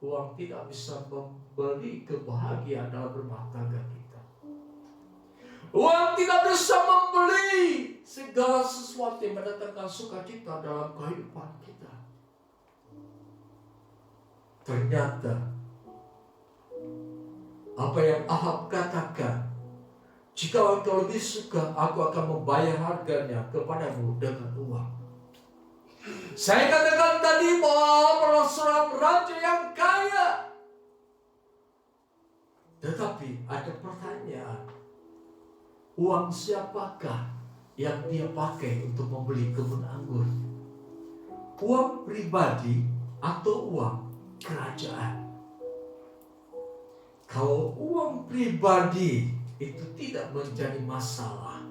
Uang tidak bisa membeli kebahagiaan dalam rumah tangga kita. Uang tidak bisa membeli segala sesuatu yang mendatangkan sukacita dalam kehidupan kita. Ternyata apa yang Ahab katakan, jika engkau lebih suka, aku akan membayar harganya kepadamu dengan uang. Saya katakan tadi bahwa seorang raja yang kaya. Tetapi ada pertanyaan, uang siapakah yang dia pakai untuk membeli kebun anggur? Uang pribadi atau uang kerajaan? Kalau uang pribadi itu tidak menjadi masalah,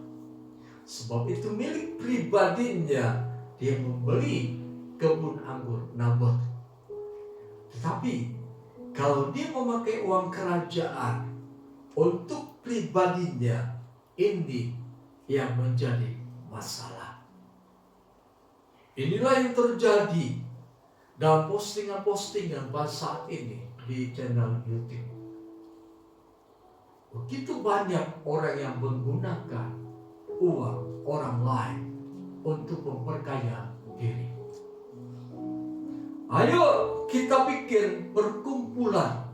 sebab itu milik pribadinya, dia membeli kebun anggur Nabot. Tetapi kalau dia memakai uang kerajaan untuk pribadinya, ini yang menjadi masalah. Inilah yang terjadi dalam postingan-postingan pada saat ini di channel YouTube. Begitu banyak orang yang menggunakan uang orang lain untuk memperkaya diri. Ayo kita bikin perkumpulan.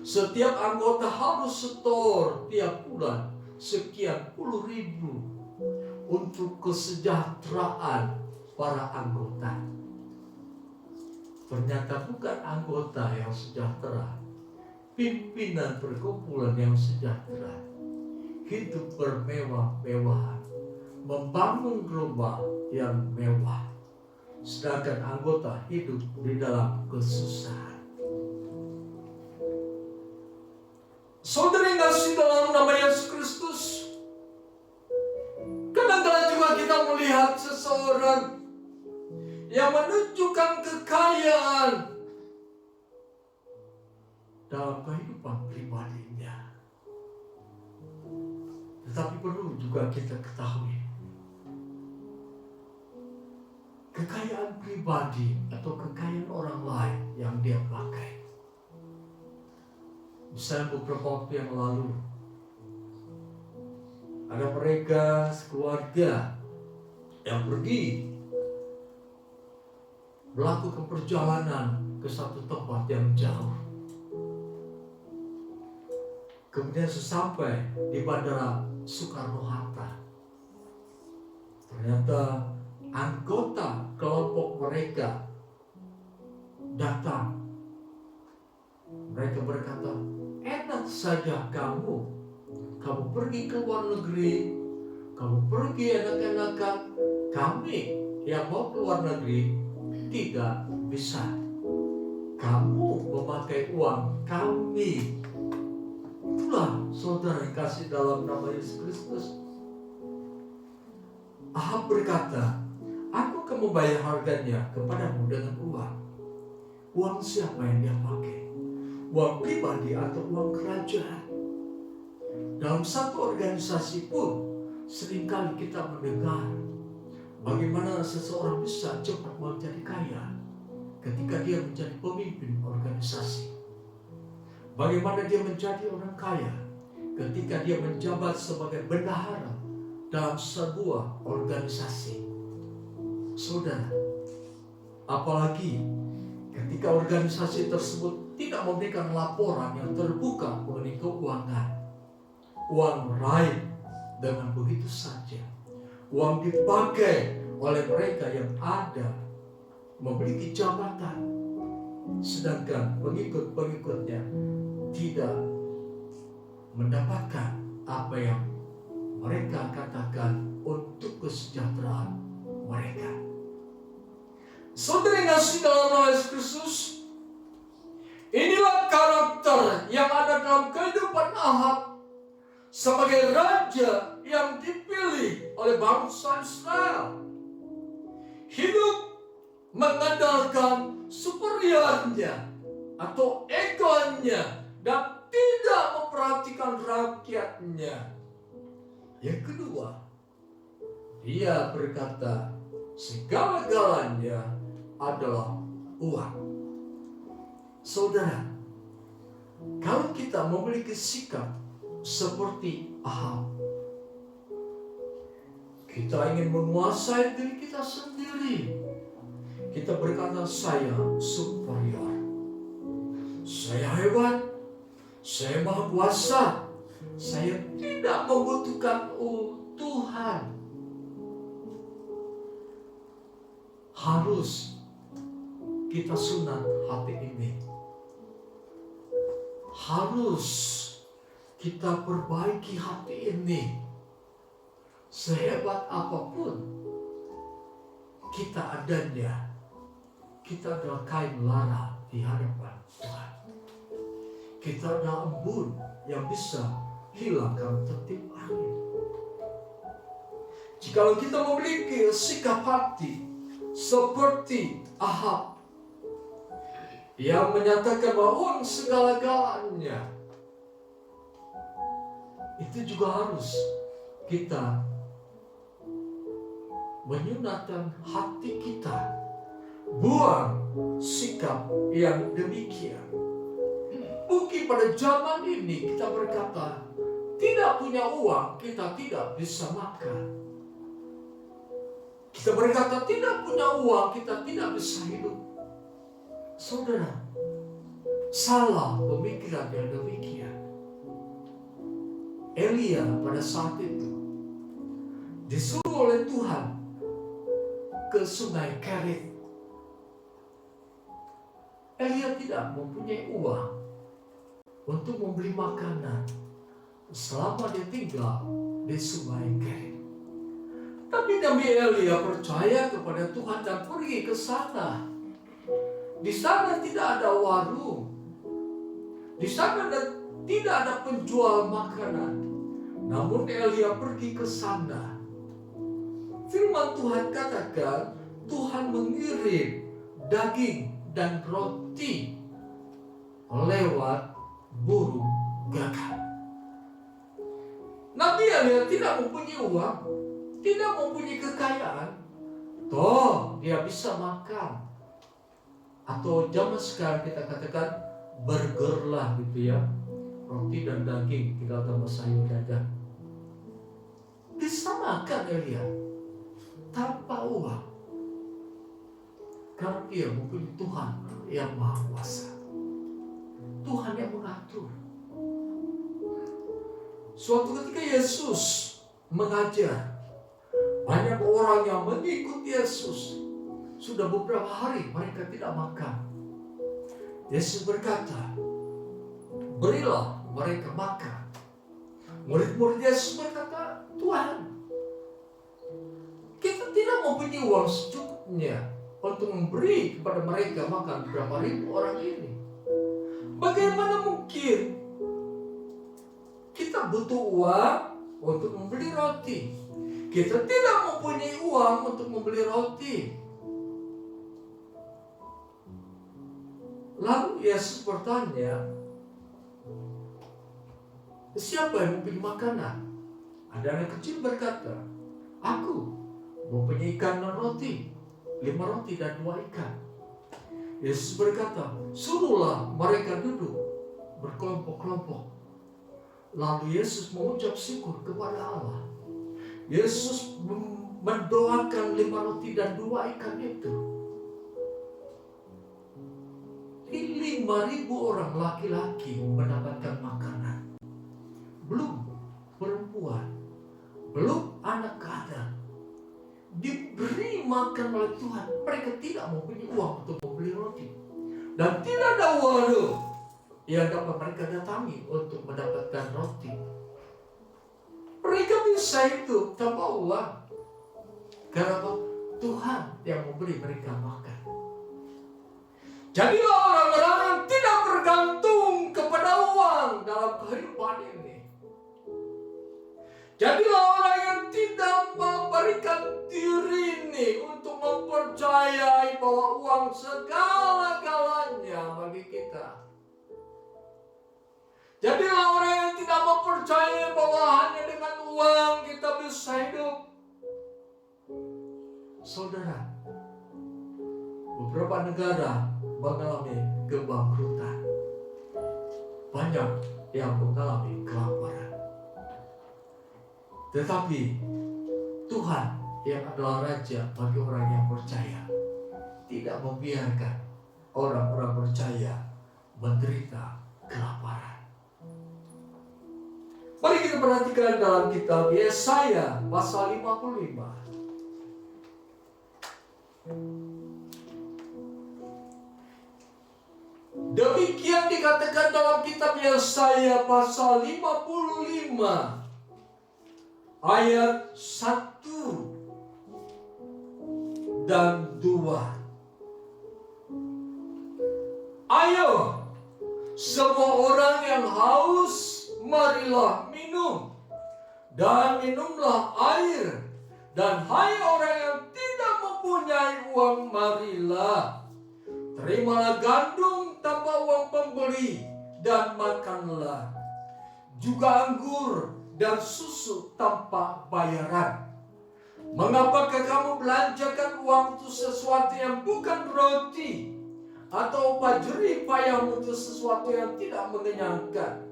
Setiap anggota harus setor tiap bulan sekian puluh ribu untuk kesejahteraan para anggota. Ternyata bukan anggota yang sejahtera, pimpinan perkumpulan yang sejahtera, hidup bermewah-mewahan, membangun rumah yang mewah, sedangkan anggota hidup di dalam kesusahan. Saudara yang kasih dalam nama Yesus Kristus, kadang-kadang juga kita melihat seseorang yang menunjukkan kekayaan dalam kehidupan pribadinya. Tetapi perlu juga kita ketahui, kekayaan pribadi atau kekayaan orang lain yang dia pakai. Misalnya beberapa waktu yang lalu, ada mereka sekeluarga yang pergi melakukan perjalanan ke satu tempat yang jauh. Kemudian sesampai di Bandara Soekarno-Hatta, ternyata anggota kelompok mereka datang. Mereka berkata, enak saja kamu pergi ke luar negeri, kamu pergi enak-enakan, kami yang mau ke luar negeri tidak bisa. Kamu memakai uang kami. Itulah saudara yang kasih dalam nama Yesus Kristus. Ahab berkata, aku akan membayar harganya kepadamu dengan uang. Uang siapa yang dia pakai? Uang pribadi atau uang kerajaan? Dalam satu organisasi pun seringkali kita mendengar bagaimana seseorang bisa cepat menjadi kaya ketika dia menjadi pemimpin organisasi. Bagaimana dia menjadi orang kaya ketika dia menjabat sebagai bendahara dalam sebuah organisasi. Saudara, apalagi ketika organisasi tersebut tidak memberikan laporan yang terbuka mengenai keuangan. Uang raib dengan begitu saja. Uang dipakai oleh mereka yang ada memiliki jabatan, sedangkan pengikut-pengikutnya tidak mendapatkan apa yang mereka katakan untuk kesejahteraan mereka. Saudara yang kasih dalam nama Yesus Kristus, inilah karakter yang ada dalam kehidupan Ahab sebagai raja yang dipilih oleh bangsa Israel. Hidup mengandalkan superiornya atau egonya dan tidak memperhatikan rakyatnya. Yang kedua, dia berkata segala-galanya adalah uang. Saudara, kalau kita memiliki sikap seperti Ahab, kita ingin menguasai diri kita sendiri. Kita berkata, saya superior, saya hebat, saya maha kuasa, saya tidak membutuhkan Tuhan. Harus kita sunat hati ini. Harus kita perbaiki hati ini. Sehebat apapun kita adanya, kita adalah kain lara di hadapan Tuhan. Kita adalah embun yang bisa hilang kalau tertiup angin. Jikalau kita memiliki sikap hati seperti Ahab yang menyatakan bahwa uang segala-galanya, itu juga harus kita menyunatkan hati kita. Buang sikap yang demikian. Mungkin pada zaman ini kita berkata, tidak punya uang kita tidak bisa makan. Kita berkata tidak punya uang kita tidak bisa hidup. Saudara, salah pemikiran yang demikian. Elia pada saat itu disuruh oleh Tuhan ke sungai Kerit. Elia tidak mempunyai uang untuk membeli makanan selama dia tinggal di Sungai Kerit. Tapi Nabi Elia percaya kepada Tuhan dan pergi ke sana. Di sana tidak ada warung. Di sana tidak ada penjual makanan. Namun Elia pergi ke sana. Firman Tuhan katakan, Tuhan mengirim daging dan roti lewat burung gagak. Nabi Elia tidak mempunyai uang, tidak mempunyai kekayaan, toh dia bisa makan. Atau zaman sekarang kita katakan burger lah gitu ya, roti dan daging tinggal tambah sayur dadah. Bisa makan Elia tanpa uang, karena dia mempunyai Tuhan yang Maha Kuasa, Tuhan yang mengatur. Suatu ketika Yesus mengajar, banyak orang yang mengikuti Yesus. Sudah beberapa hari mereka tidak makan. Yesus berkata, berilah mereka makan. Murid-murid Yesus berkata, Tuhan, kita tidak mempunyai uang secukupnya untuk memberi kepada mereka makan berapa ribu orang ini. Bagaimana mungkin kita butuh uang untuk membeli roti? Kita tidak mempunyai uang untuk membeli roti. Lalu Yesus bertanya, siapa yang mempunyai makanan? Ada anak kecil berkata, aku mempunyai ikan dan roti, 5 roti dan 2 ikan. Yesus berkata, suruhlah mereka duduk berkelompok-kelompok. Lalu Yesus mengucap syukur kepada Allah. Yesus mendoakan 5 roti dan 2 ikan itu. 5.000 orang laki-laki mendapatkan makanan. Belum perempuan, belum anak-anak. Diberi makan oleh Tuhan. Mereka tidak mempunyai uang untuk membeli roti. Dan tidak ada warung yang dapat mereka datangi untuk mendapatkan roti. Mereka bisa itu tanpa uang. Karena Tuhan yang memberi mereka makan. Jadilah orang-orang yang tidak bergantung kepada uang dalam kehidupan ini. Jadilah orang yang tidak memberikan diri ini untuk mempercayai bahwa uang segala-galanya bagi kita. Jadilah orang yang tidak mempercayai bahwa hanya dengan uang kita bisa hidup. Saudara, beberapa negara mengalami kebangkrutan. Banyak yang mengalami kelaparan. Tetapi Tuhan yang adalah Raja bagi orang yang percaya tidak membiarkan orang-orang percaya menderita kelaparan. Mari kita perhatikan dalam kitab Yesaya pasal 55. Demikian dikatakan dalam kitab Yesaya pasal 55 ayat 1 dan 2. Ayo, semua orang yang haus, marilah minum, dan minumlah air. Dan hai orang yang tidak mempunyai uang, marilah, terimalah gandum tanpa uang pembeli, dan makanlah juga anggur dan susu tanpa bayaran. Mengapakah kamu belanjakan uang untuk sesuatu yang bukan roti, atau upah jerih payahmu untuk sesuatu yang tidak mengenyangkan?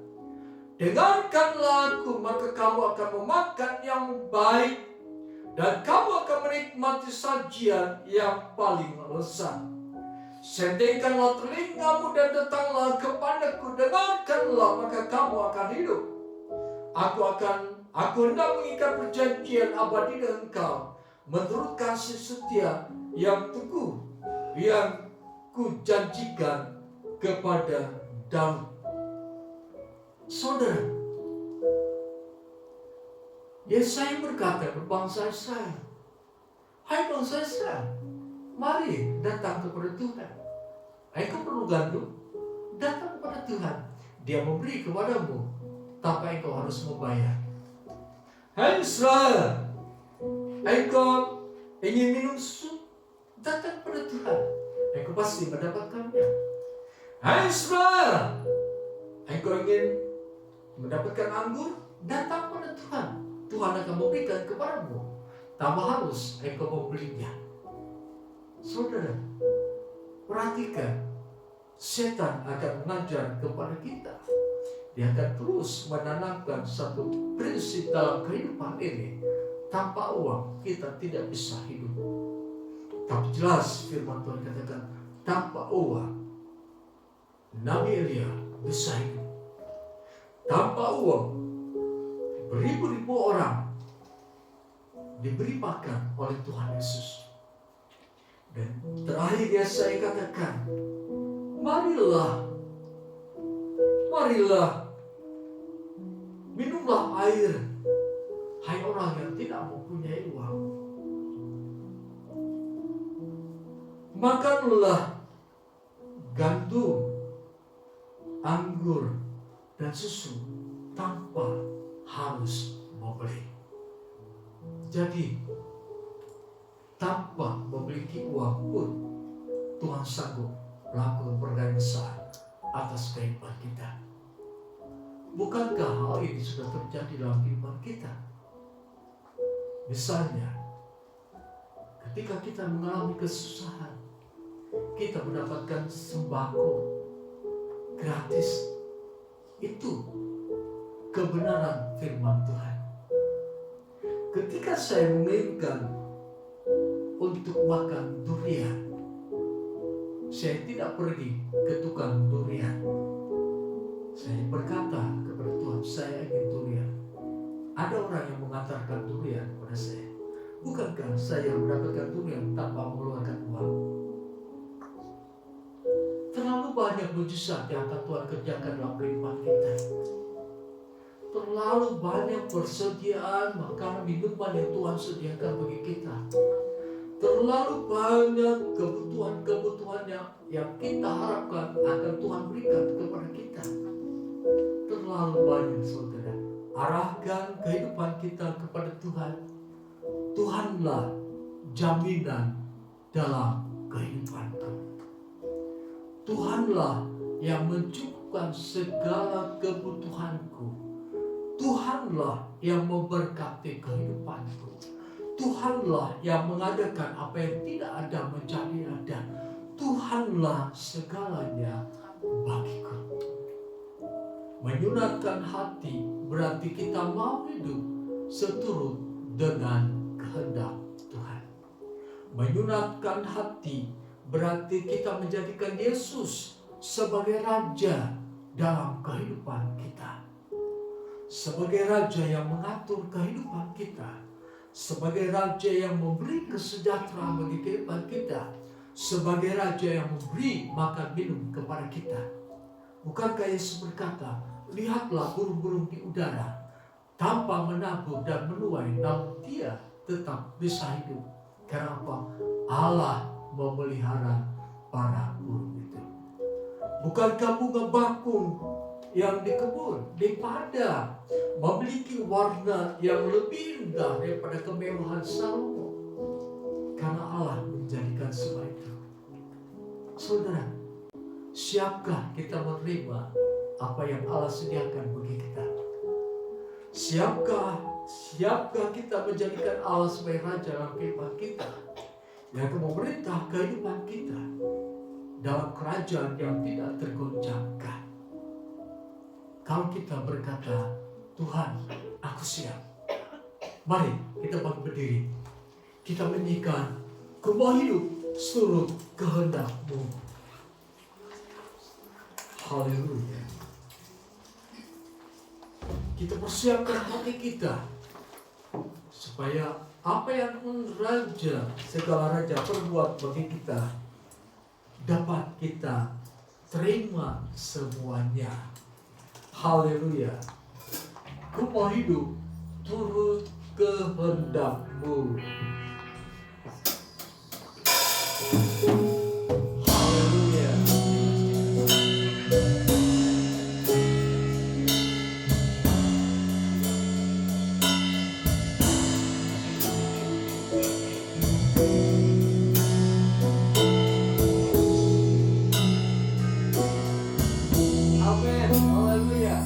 Dengarkanlah aku, maka kamu akan memakan yang baik, dan kamu akan menikmati sajian yang paling lezat. Sentengkanlah telingamu dan datanglah kepadaku, dengarkanlah, maka kamu akan hidup. Aku hendak mengikat perjanjian abadi dengan engkau, menurut kasih setia yang teguh yang kujanjikan kepada Daud. Saudara, Yesaya berkata kepada bangsa Israel, hai bangsa Israel, mari datang kepada Tuhan. Engkau perlu gandum, datang kepada Tuhan. Dia memberi kepadamu tanpa engkau harus membayar. Hai Israel, engkau ingin minum susu, datang kepada Tuhan. Engkau pasti mendapatkannya. Hai Israel, engkau ingin mendapatkan anggur, datang kepada Tuhan. Tuhan akan memberikan kepadamu tanpa harus engkau membelinya. Saudara, perhatikan, setan akan mengajar kepada kita. Dia akan terus menanamkan satu prinsip dalam kehidupan ini. Tanpa uang kita tidak bisa hidup. Tapi jelas firman Tuhan katakan, tanpa uang Nabi Elia bisa hidup. Tanpa uang beribu-ribu orang diberi makan oleh Tuhan Yesus. Dan terakhir saya katakan, marilah minumlah air, hai orang yang tidak mempunyai uang. Makanlah gandum, anggur, dan susu tanpa harus membeli. Jadi, tanpa memiliki uang pun Tuhan sanggup melakukan perkara besar atas kehidupan kita. Bukankah hal ini sudah terjadi dalam kehidupan kita? Misalnya, ketika kita mengalami kesusahan, kita mendapatkan sembako gratis. Itu kebenaran firman Tuhan. Ketika saya menginginkan untuk makan durian, saya tidak pergi ke tukang durian. Saya berkata kepada Tuhan, saya ingin durian. Ada orang yang mengantarkan durian kepada saya. Bukankah saya mendapatkan durian tanpa mengeluarkan uang? Terlalu banyak mujizat yang akan Tuhan kerjakan dalam kehidupan kita. Terlalu banyak persediaan makanan minuman yang Tuhan sediakan bagi kita. Terlalu banyak kebutuhan-kebutuhan yang kita harapkan akan Tuhan berikan kepada kita. Terlalu banyak, saudara. Arahkan kehidupan kita kepada Tuhan. Tuhanlah jaminan dalam kehidupanku. Tuhanlah yang mencukupkan segala kebutuhanku. Tuhanlah yang memberkati kehidupanku. Tuhanlah yang mengadakan apa yang tidak ada menjadi ada. Tuhanlah segalanya bagiku. Menyunatkan hati berarti kita mau hidup seturut dengan kehendak Tuhan. Menyunatkan hati berarti kita menjadikan Yesus sebagai Raja dalam kehidupan kita. Sebagai Raja yang mengatur kehidupan kita. Sebagai Raja yang memberi kesejahteraan bagi kehidupan kita. Sebagai Raja yang memberi makan minum kepada kita. Bukankah Yesus berkata, lihatlah burung-burung di udara, tanpa menabur dan menuai, namun dia tetap bisa hidup. Karena apa? Allah memelihara para burung itu. Bukankah bunga bakung yang di kebun, di padang, memiliki warna yang lebih indah daripada kemewahan Salomo? Karena Allah menjadikan semua itu. Saudara, siapkah kita menerima apa yang Allah sediakan bagi kita? Siapkah kita menjadikan Allah sebagai Raja dalam kehidupan kita, yang akan memerintah kehidupan kita dalam kerajaan yang tidak tergoncangkan? Kalau kita berkata, Tuhan, aku siap. Mari kita bangkit berdiri. Kita menyanyikan, ku mau hidup seturut kehendak-Mu. Haleluya. Kita persiapkan hati kita supaya apa yang segala raja perbuat bagi kita dapat kita terima semuanya. Haleluya. Ku mau hidup turut kehendak-Mu. Haleluya. Amin. Haleluya.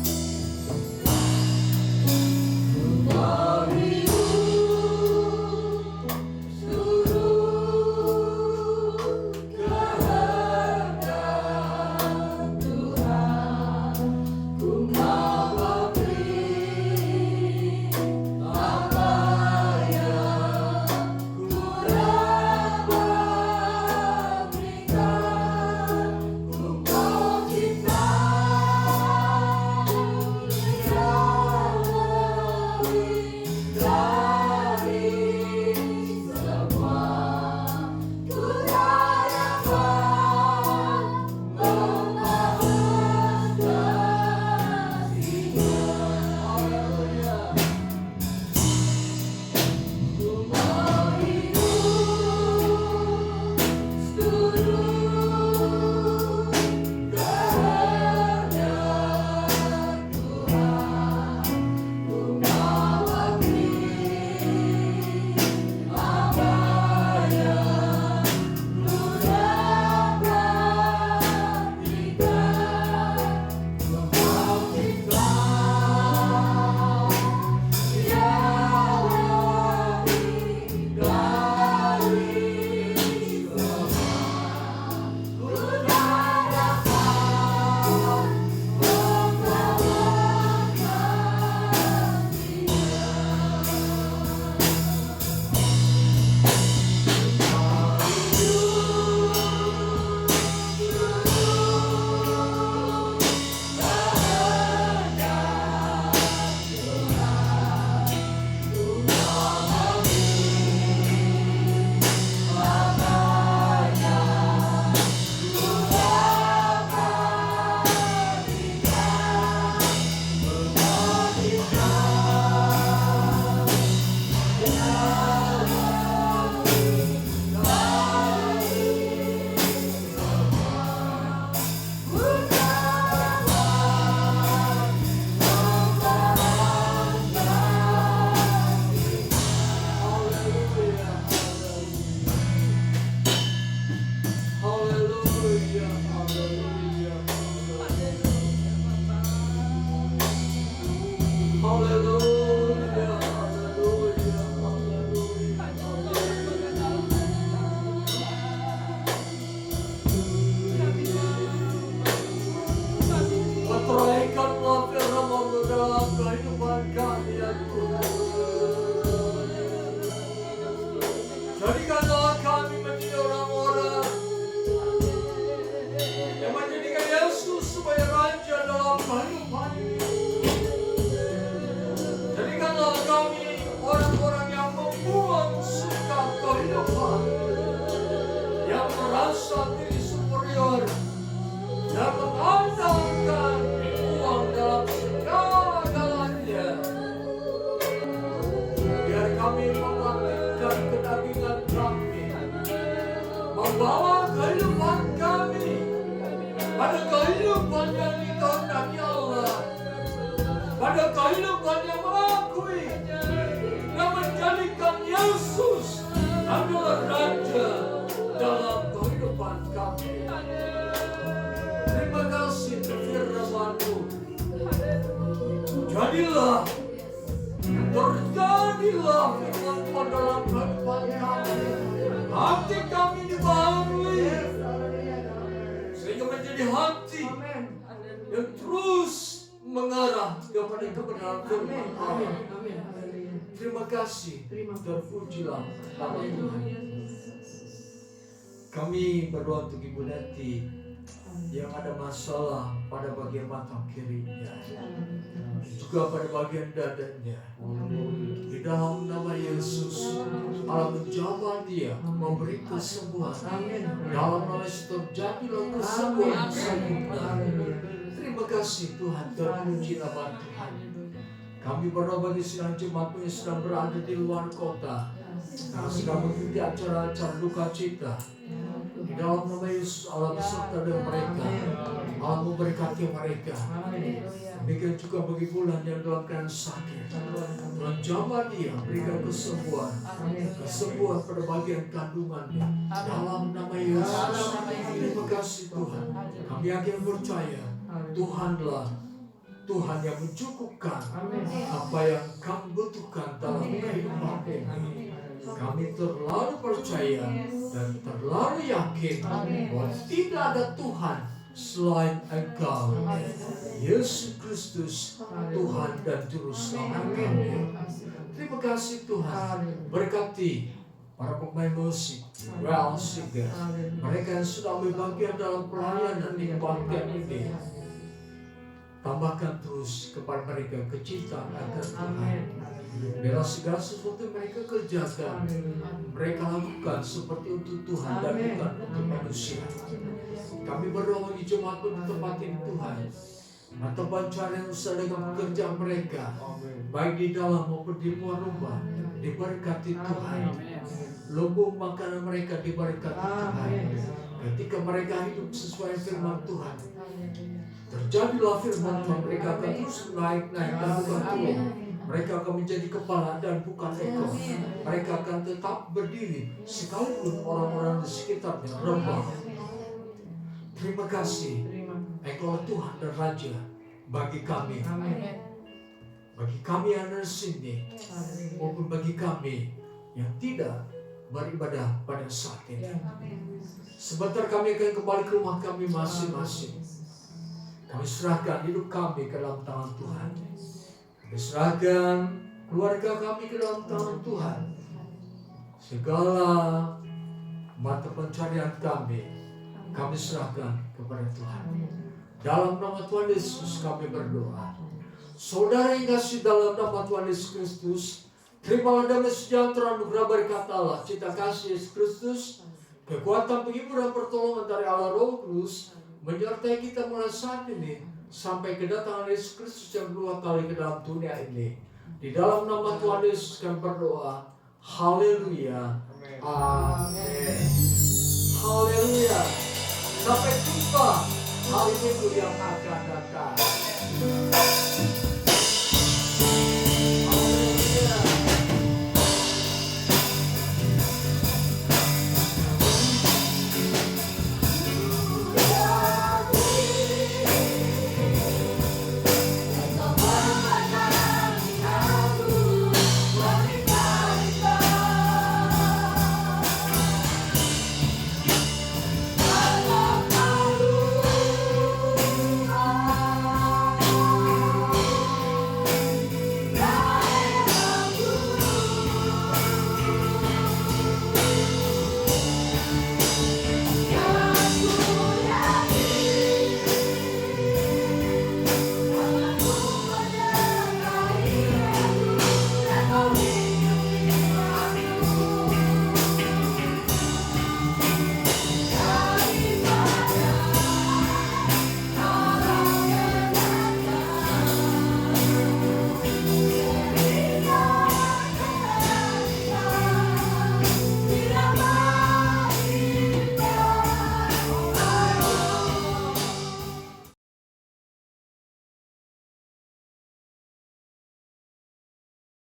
Jadikanlah kami menjadi orang-orang yang menjadikan Yesus sebagai Raja dalam kehidupan ini. Jadikanlah kami orang-orang yang membuang sikap kehidupan, yang merasa diri superior, dan mengandalkan uang dalam segala-galanya. Biar kami mematikan kedagingan kami, membawa kehidupan kami pada kehidupan yang dikehendaki Allah, pada kehidupan yang mengakui dan menjadikan Yesus adalah Raja dalam kehidupan kami. Terima kasih firman-Mu. Jadilah, terjadilah firman-Mu dalam kehidupan kami. Hati kami dibaharui sehingga menjadi hati yang terus mengarah kepada kebenaran firman Allah. Terima kasih, terpujilah nama Tuhan. Kami berdoa untuk Ibu Neti yang ada masalah pada bagian mata kirinya, juga pada bagian dadanya. Di dalam nama Yesus, Allah menjamah dia, memberi kesembuhan. Dalam nama Yesus terjadilah kesembuhan sempurna. Terima kasih Tuhan, terpuji nama Tuhan. Kami berdoa bagi sidang jemaatmu yang sedang berada di luar kota, karena sedang mengikuti acara-acara duka cita. Di dalam nama Yesus, Allah beserta dengan mereka. Allah memberkati mereka. Demikian juga bagi bulan yang dalam keadaan sakit. Tuhan jamah dia, berikan kesembuhan. Kesembuhan pada bagian kandungannya. Dalam nama Yesus. Terima kasih Tuhan. Kami yakin percaya Tuhanlah Tuhan yang mencukupkan apa yang kami butuhkan dalam kehidupan ini. Kami terlalu percaya dan terlalu yakin bahwa tidak ada Tuhan selain Engkau, Yesus Kristus, Tuhan dan Juru Selamat kami. Terima kasih Tuhan. Berkati para pemain musik, Well Singer, mereka yang sudah ambil bagian dalam pelayanan di bagian ini. Tambahkan terus kepada mereka kecintaan akan Tuhan. Biarlah segala sesuatu mereka kerjakan, mereka lakukan seperti untuk Tuhan dan bukan untuk manusia. Kami berdoa bagi jemaat di tempat ini Tuhan. Atau pencarian usaha dengan pekerjaan mereka, baik di dalam maupun di luar rumah, diberkati Tuhan. Lumbung makanan mereka diberkati Tuhan. Ketika mereka hidup sesuai firman Tuhan, terjadilah firman Tuhan, mereka akan terus naik-naik dan bukan turun. Mereka akan menjadi kepala dan bukan ekor. Mereka akan tetap berdiri sekalipun orang-orang di sekitarnya lemah. Terima kasih, Engkau Tuhan dan Raja bagi kami. Bagi kami yang ada di sini, maupun bagi kami yang tidak beribadah pada saat ini. Sebentar kami akan kembali ke rumah kami masing-masing. Kami serahkan hidup kami ke dalam tangan Tuhan. Kami serahkan keluarga kami ke dalam tangan Tuhan. Segala mata pencarian kami serahkan kepada Tuhan. Dalam nama Tuhan Yesus kami berdoa. Saudara yang kasih dalam nama Tuhan Yesus Kristus, terimalah damai sejahtera anugerah berkat Allah, cinta kasih Yesus Kristus, kekuatan penghibur dan pertolongan dari Allah Roh Kudus menyertai kita mulai saat ini sampai kedatangan Yesus Kristus yang kedua kali ke dalam dunia ini. Di dalam nama Tuhan Yesus kami berdoa. Haleluya. Amin. Haleluya. Sampai jumpa hari Minggu yang akan datang.